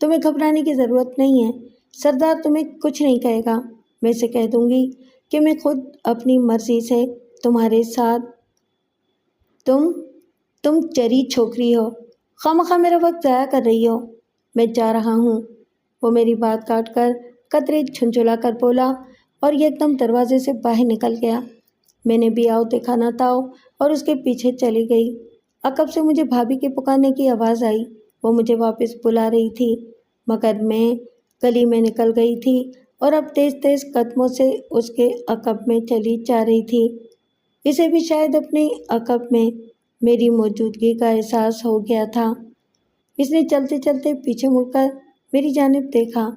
تمہیں گھبرانے کی ضرورت نہیں ہے، سردار تمہیں کچھ نہیں کہے گا، میں اسے کہہ دوں گی کہ میں خود اپنی مرضی سے تمہارے ساتھ… تم چری چھوکری ہو، خواہ میرا وقت ضائع کر رہی ہو، میں جا رہا ہوں۔ وہ میری بات کاٹ کر قطرے جھنجھلا کر بولا اور یہ ایک دم دروازے سے باہر نکل گیا۔ میں نے بھی آؤ دیکھا نہ تاؤ اور اس کے پیچھے چلی گئی۔ عقب سے مجھے بھابھی کے پکارنے کی آواز آئی، وہ مجھے واپس بلا رہی تھی، مگر میں گلی میں نکل گئی تھی اور اب تیز تیز قدموں سے اس کے عقب میں چلی جا رہی تھی۔ اسے بھی شاید اپنے عقب میں میری موجودگی کا احساس ہو گیا تھا۔ اس نے چلتے چلتے پیچھے مڑ کر میری جانب دیکھا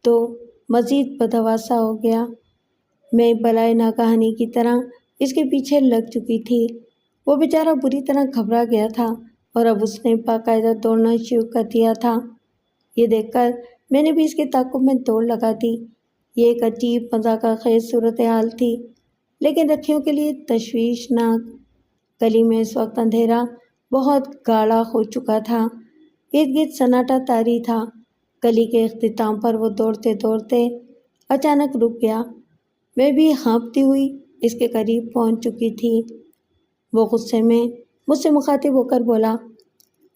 تو مزید بدحواسا ہو گیا۔ میں بلائے ناگہانی کی طرح اس کے پیچھے لگ چکی تھی۔ وہ بیچارہ بری طرح گھبرا گیا تھا اور اب اس نے باقاعدہ دوڑنا شروع کر دیا تھا۔ یہ دیکھ کر میں نے بھی اس کے تعاقب میں دوڑ لگا دی۔ یہ ایک عجیب مذاق خیز صورتحال تھی، لیکن رکھیوں کے لیے تشویشناک۔ گلی میں اس وقت اندھیرا بہت گاڑھا ہو چکا تھا، ارد گرد سناٹا طاری تھا۔ گلی کے اختتام پر وہ دوڑتے دوڑتے اچانک رک گیا۔ میں بھی ہانپتی ہوئی اس کے قریب پہنچ چکی تھی۔ وہ غصے میں مجھ سے مخاطب ہو کر بولا،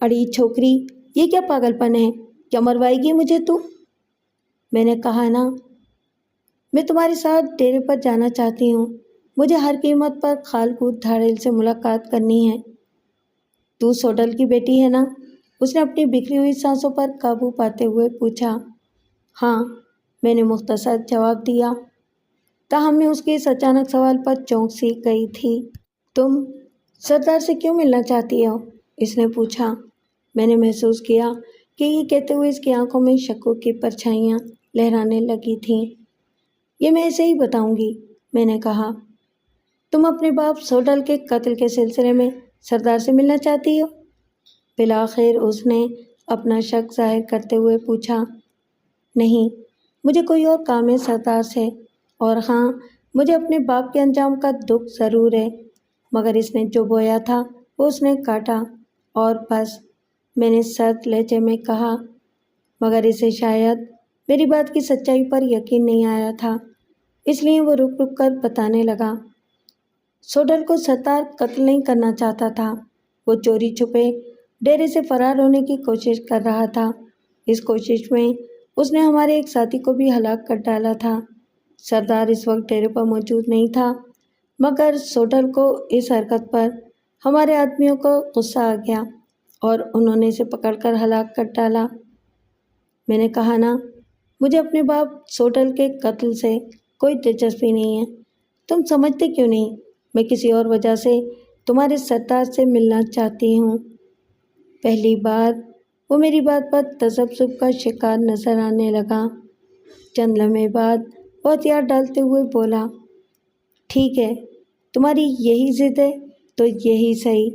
اڑی چھوکری، یہ کیا پاگل پن ہے؟ کیا مروائے گی مجھے تو؟ میں نے کہا نا، میں تمہارے ساتھ ڈیرے پر جانا چاہتی ہوں۔ مجھے ہر قیمت پر خالقود دھاڑیل سے ملاقات کرنی ہے۔ تو سوڈل کی بیٹی ہے نا؟ اس نے اپنی بکھری ہوئی سانسوں پر قابو پاتے ہوئے پوچھا۔ ہاں، میں نے مختصر جواب دیا۔ تاہم میں اس کے اس اچانک سوال پر چونک سی گئی تھی۔ تم سردار سے کیوں ملنا چاہتی ہو؟ اس نے پوچھا۔ میں نے محسوس کیا کہ یہ کہتے ہوئے اس کی آنکھوں میں شکوک کی پرچھائیاں لہرانے لگی تھیں۔ یہ میں ایسے ہی بتاؤں گی، میں نے کہا۔ تم اپنے باپ سوڈل کے قتل کے سلسلے میں سردار سے ملنا چاہتی ہو؟ بالآخر اس نے اپنا شک ظاہر کرتے ہوئے پوچھا۔ نہیں، مجھے کوئی اور کام ہے سردار سے، اور ہاں، مجھے اپنے باپ کے انجام کا دکھ ضرور ہے، مگر اس نے جو بویا تھا وہ اس نے کاٹا، اور بس، میں نے سرد لہجے میں کہا، مگر اسے شاید میری بات کی سچائی پر یقین نہیں آیا تھا، اس لیے وہ رک رک کر بتانے لگا۔ سوڈل کو ستار قتل نہیں کرنا چاہتا تھا، وہ چوری چھپے ڈیرے سے فرار ہونے کی کوشش کر رہا تھا۔ اس کوشش میں اس نے ہمارے ایک ساتھی کو بھی ہلاک کر ڈالا تھا۔ سردار اس وقت ڈیرے پر موجود نہیں تھا، مگر سوڈل کو اس حرکت پر ہمارے آدمیوں کو غصہ آ گیا اور انہوں نے اسے پکڑ کر ہلاک کر ڈالا۔ میں نے کہا نا، مجھے اپنے باپ سوڈل کے قتل سے کوئی دلچسپی نہیں ہے۔ تم سمجھتے کیوں نہیں؟ میں کسی اور وجہ سے تمہارے سردار سے ملنا چاہتی ہوں۔ پہلی بار وہ میری بات پر تذبذب کا شکار نظر آنے لگا۔ چند لمحے بعد وہ ہتھیار ڈالتے ہوئے بولا، ٹھیک ہے، تمہاری یہی ضد ہے تو یہی صحیح۔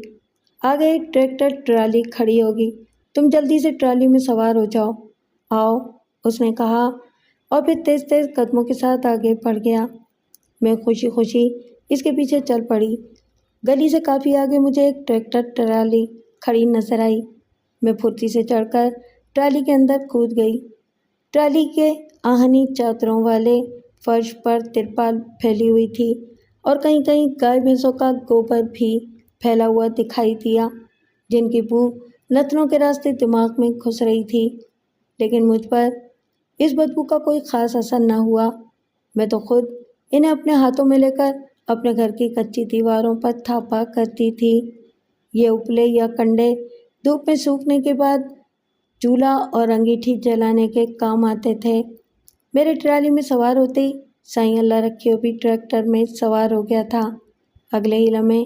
آگے ایک ٹریکٹر ٹرالی کھڑی ہوگی، تم جلدی سے ٹرالی میں سوار ہو جاؤ۔ آؤ، اس نے کہا اور پھر تیز تیز قدموں کے ساتھ آگے بڑھ گیا۔ میں خوشی خوشی اس کے پیچھے چل پڑی۔ گلی سے کافی آگے مجھے ایک ٹریکٹر ٹرالی کھڑی نظر آئی۔ میں پھرتی سے چڑھ کر ٹرالی کے اندر کود گئی۔ ٹرالی کے آہنی چادروں والے فرش پر ترپال پھیلی ہوئی تھی اور کہیں کہیں گائے بھینسوں کا گوبر بھی پھیلا ہوا دکھائی دیا، جن کی بو نتنوں کے راستے دماغ میں گھس رہی تھی، لیکن مجھ پر اس بدبو کا کوئی خاص اثر نہ ہوا۔ میں تو خود انہیں اپنے ہاتھوں میں لے کر اپنے گھر کی کچی دیواروں پر تھاپا کرتی تھی۔ یہ اپلے یا کنڈے دھوپ میں سوکھنے کے بعد چولہا اور انگیٹھی جلانے کے کام آتے تھے۔ میرے ٹرالی میں سوار ہوتے ہی سائیں اللہ رکھیو بھی ٹریکٹر میں سوار ہو گیا تھا۔ اگلے ہی لمحے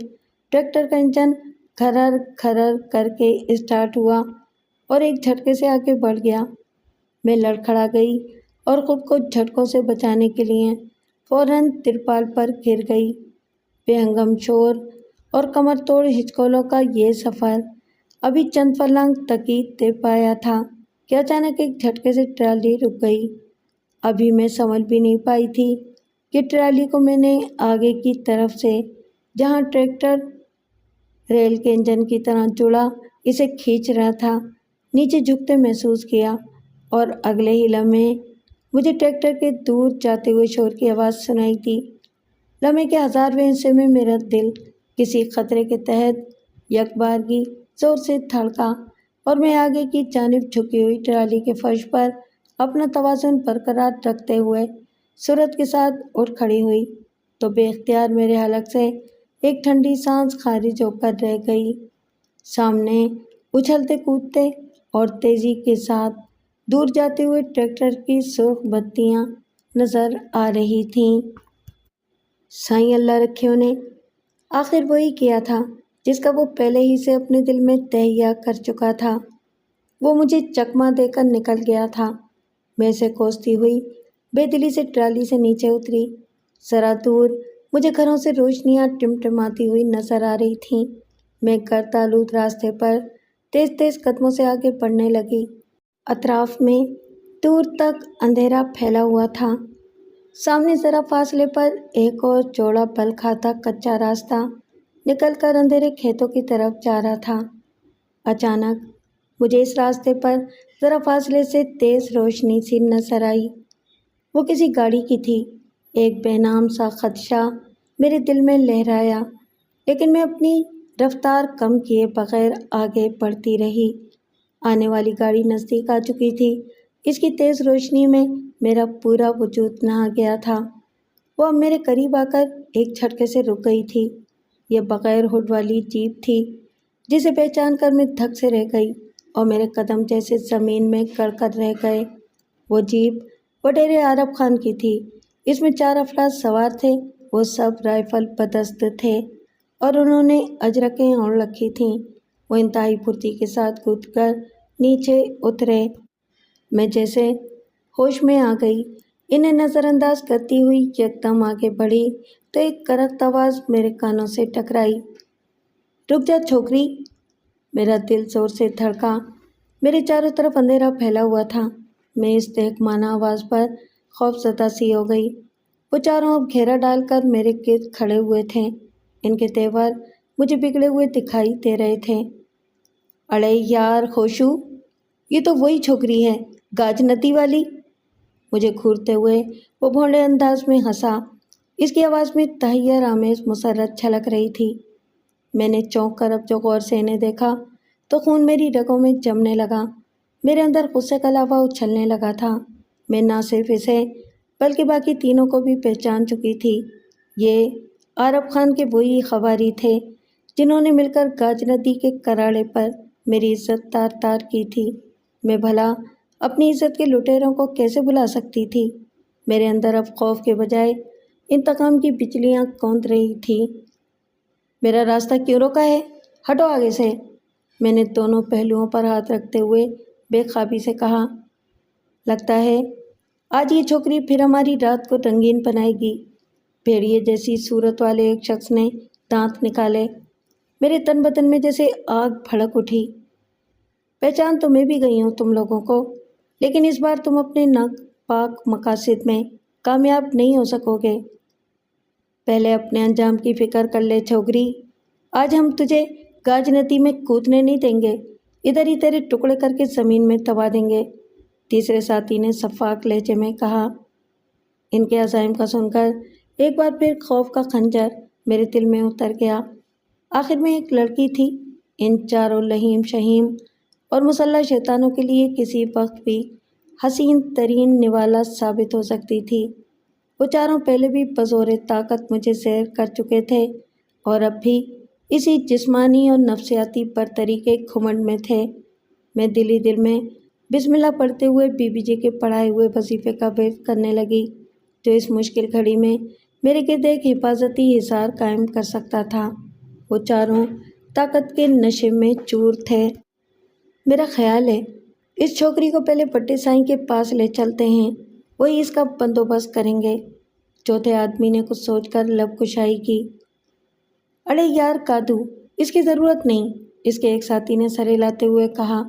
ٹریکٹر کا انجن کھرر کھرر کر کے اسٹارٹ ہوا اور ایک جھٹکے سے آگے بڑھ گیا۔ میں لڑکھڑا گئی اور خود کو جھٹکوں سے بچانے کے لیے فوراً ترپال پر گر گئی۔ بے ہنگم شور اور کمر توڑ ہچکولوں کا یہ سفر ابھی چند فرلانگ تک ہی طے پایا تھا کہ اچانک ایک جھٹکے سے ٹرالی رک گئی۔ ابھی میں سمجھ بھی نہیں پائی تھی کہ ٹرالی کو میں نے آگے کی طرف سے، جہاں ٹریکٹر ریل کے انجن کی طرح جڑا اسے کھینچ رہا تھا، نیچے جھکتے محسوس کیا، اور اگلے ہی لمحے مجھے ٹریکٹر کے دور جاتے ہوئے شور کی آواز سنائی دی۔ لمحے کے 1000ویں حصے میں میرا دل کسی خطرے کے تحت یکبارگی زور سے دھڑکا اور میں آگے کی جانب جھکی ہوئی ٹرالی کے فرش پر اپنا توازن برقرار رکھتے ہوئے سرعت کے ساتھ اٹھ کھڑی ہوئی تو بے اختیار میرے حلق سے ایک ٹھنڈی سانس خارج ہو کر رہ گئی۔ سامنے اچھلتے کودتے اور تیزی کے ساتھ دور جاتے ہوئے ٹریکٹر کی سرخ بتیاں نظر آ رہی تھیں۔ سائیں اللہ رکھے انہیں، آخر وہی کیا تھا جس کا وہ پہلے ہی سے اپنے دل میں تہیہ کر چکا تھا۔ وہ مجھے چکمہ دے کر نکل گیا تھا۔ میں اسے کوستی ہوئی بے دلی سے ٹرالی سے نیچے اتری۔ ذرا دور مجھے گھروں سے روشنیاں ٹمٹماتی ہوئی نظر آ رہی تھیں۔ میں گرد آلود راستے پر تیز تیز قدموں سے آگے بڑھنے لگی۔ اطراف میں دور تک اندھیرا پھیلا ہوا تھا۔ سامنے ذرا فاصلے پر ایک اور چوڑا پل کھاتا کچا راستہ نکل کر اندھیرے کھیتوں کی طرف جا رہا تھا۔ اچانک مجھے اس راستے پر ذرا فاصلے سے تیز روشنی سی نظر آئی۔ وہ کسی گاڑی کی تھی۔ ایک بے نام سا خدشہ میرے دل میں لہرایا، لیکن میں اپنی رفتار کم کیے بغیر آگے بڑھتی رہی۔ آنے والی گاڑی نزدیک آ چکی تھی۔ اس کی تیز روشنی میں میرا پورا وجود نہا گیا تھا۔ وہ اب میرے قریب آ کر ایک جھٹکے سے رک گئی تھی۔ یہ بغیر ہڈ والی جیپ تھی، جسے پہچان کر میں دھک سے رہ گئی اور میرے قدم جیسے زمین میں کڑ کر رہ گئے۔ وہ جیپ وڈیرے عارف خان کی تھی۔ اس میں 4 افراد سوار تھے۔ وہ سب رائفل بدست تھے اور انہوں نے اجرکیں اوڑھ رکھی تھیں۔ وہ انتہائی پھرتی کے ساتھ کود کر نیچے اترے۔ میں جیسے ہوش میں آ گئی۔ انہیں نظر انداز کرتی ہوئی یکدم آگے بڑھی تو ایک کرخت آواز میرے کانوں سے ٹکرائی۔ رک جا چھوکری! میرا دل زور سے دھڑکا۔ میرے چاروں طرف اندھیرا پھیلا ہوا تھا۔ میں اس تہکمانہ آواز پر خوف زدہ سی ہو گئی۔ وہ چاروں اب گھیرا ڈال کر میرے گرد کھڑے ہوئے تھے۔ ان کے تیور مجھے بگڑے ہوئے دکھائی دے رہے تھے۔ اڑے یار خوشو، یہ تو وہی چھوکری ہے، گاج ندی والی! مجھے گھورتے ہوئے وہ بھونڈے انداز میں ہنسا۔ اس کی آواز میں تحیر آمیز مسرت چھلک رہی تھی۔ میں نے چونک کر اب جو غور سے انہیں دیکھا تو خون میری رگوں میں جمنے لگا۔ میرے اندر غصے کا لاوا اچھلنے لگا تھا۔ میں نہ صرف اسے بلکہ باقی تینوں کو بھی پہچان چکی تھی۔ یہ عارف خان کے وہی خواری تھے جنہوں نے مل کر گاج ندی کے کراڑے پر میری عزت تار تار کی تھی۔ میں بھلا اپنی عزت کے لٹیروں کو کیسے بھلا سکتی تھی؟ میرے اندر اب خوف کے بجائے انتقام کی بجلیاں کوند رہی تھی۔ میرا راستہ کیوں روکا ہے؟ ہٹو آگے سے! میں نے دونوں پہلوؤں پر ہاتھ رکھتے ہوئے بے قابی سے کہا۔ لگتا ہے آج یہ چھوکری پھر ہماری رات کو رنگین بنائے گی۔ بھیڑیے جیسی صورت والے ایک شخص نے دانت نکالے۔ میرے تن بدن میں جیسے آگ بھڑک اٹھی۔ پہچان تو میں بھی گئی ہوں تم لوگوں کو، لیکن اس بار تم اپنے ناپاک مقاصد میں کامیاب نہیں ہو سکو گے۔ پہلے اپنے انجام کی فکر کر لے چھوکری۔ آج ہم تجھے گاج ندی میں کودنے نہیں دیں گے، ادھر ہی تیرے ٹکڑے کر کے زمین میں دبا دیں گے، تیسرے ساتھی نے شفاق لہجے میں کہا۔ ان کے عزائم کا سن کر ایک بار پھر خوف کا خنجر میرے دل میں اتر گیا۔ آخر میں ایک لڑکی تھی۔ ان چاروں لہیم شہیم اور مسلح شیطانوں کے لیے کسی وقت بھی حسین ترین نوالا ثابت ہو سکتی تھی۔ وہ چاروں پہلے بھی بزور طاقت مجھے زیر کر چکے تھے اور اب بھی اسی جسمانی اور نفسیاتی برتری کے گھمنڈ میں تھے۔ میں دل ہی دل میں بسم اللہ پڑھتے ہوئے بی بی جی کے پڑھائے ہوئے وظیفے کا ورد کرنے لگی، جو اس مشکل گھڑی میں میرے گرد ایک حفاظتی حصار قائم کر سکتا تھا۔ وہ چاروں طاقت کے نشے میں چور تھے۔ میرا خیال ہے اس چھوکری کو پہلے بٹے سائیں کے پاس لے چلتے ہیں، وہی اس کا بندوبست کریں گے۔ چوتھے آدمی نے کچھ سوچ کر لب کشائی کی۔ اڑے یار کادو، اس کی ضرورت نہیں، اس کے ایک ساتھی نے سر ہلاتے ہوئے کہا۔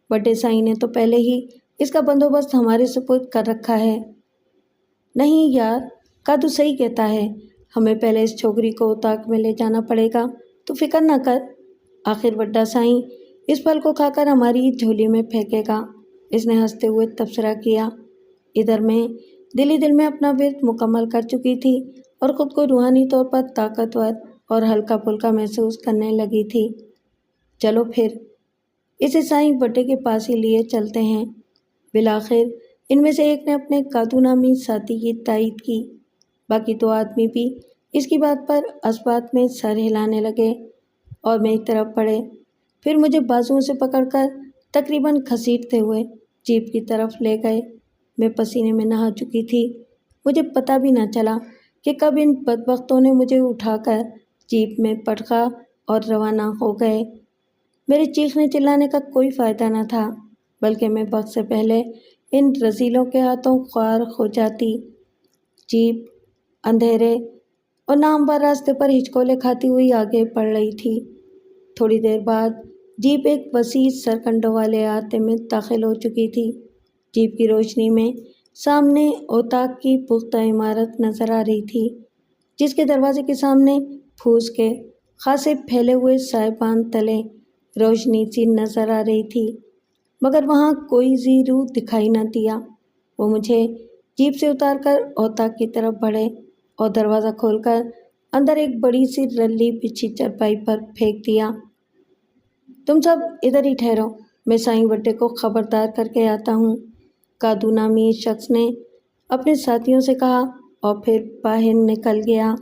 بٹے سائیں نے تو پہلے ہی اس کا بندوبست ہمارے سپرد کر رکھا ہے۔ نہیں یار، کادو صحیح کہتا ہے، ہمیں پہلے اس چھوکری کو اتاق میں لے جانا پڑے گا، تو فکر نہ کر، آخر بٹا سائیں اس پھل کو کھا کر ہماری جھولی میں پھینکے گا، اس نے ہنستے ہوئے تبصرہ کیا۔ ادھر میں دل ہی دل میں اپنا ورد مکمل کر چکی تھی اور خود کو روحانی طور پر طاقتور اور ہلکا پھلکا محسوس کرنے لگی تھی۔ چلو پھر اسے سائیں بٹے کے پاس ہی لیے چلتے ہیں۔ بالآخر ان میں سے ایک نے اپنے کادو نامی ساتھی کی تائید کی۔ باقی 2 آدمی بھی اس کی بات پر اثبات میں سر ہلانے لگے اور میری طرف بڑھے، پھر مجھے بازوؤں سے پکڑ کر تقریباً گھسیٹتے ہوئے جیپ کی طرف لے گئے۔ میں پسینے میں نہا چکی تھی مجھے پتہ بھی نہ چلا کہ کب ان بدبختوں نے مجھے اٹھا کر جیپ میں پٹکا اور روانہ ہو گئے۔ میرے چیخنے چلانے کا کوئی فائدہ نہ تھا، بلکہ میں وقت سے پہلے ان رذیلوں کے ہاتھوں خوار ہو جاتی۔ جیپ اندھیرے اور ناہموار راستے پر ہچکولے کھاتی ہوئی آگے بڑھ رہی تھی۔ تھوڑی دیر بعد جیپ ایک وسیع سرکنڈوں والے احاطے میں داخل ہو چکی تھی۔ جیپ کی روشنی میں سامنے اوتاق کی پختہ عمارت نظر آ رہی تھی، جس کے دروازے کے سامنے پھوس کے خاصے پھیلے ہوئے سائبان تلے روشنی سی نظر آ رہی تھی، مگر وہاں کوئی ذی روح دکھائی نہ دیا۔ وہ مجھے جیپ سے اتار کر اوتاق کی طرف بڑھے اور دروازہ کھول کر اندر ایک بڑی سی رلی بچھی چرپائی پر پھینک دیا۔ تم سب ادھر ہی ٹھہرو، میں سائیں بٹے کو خبردار کر کے آتا ہوں، کادو نامی شخص نے اپنے ساتھیوں سے کہا اور پھر باہر نکل گیا۔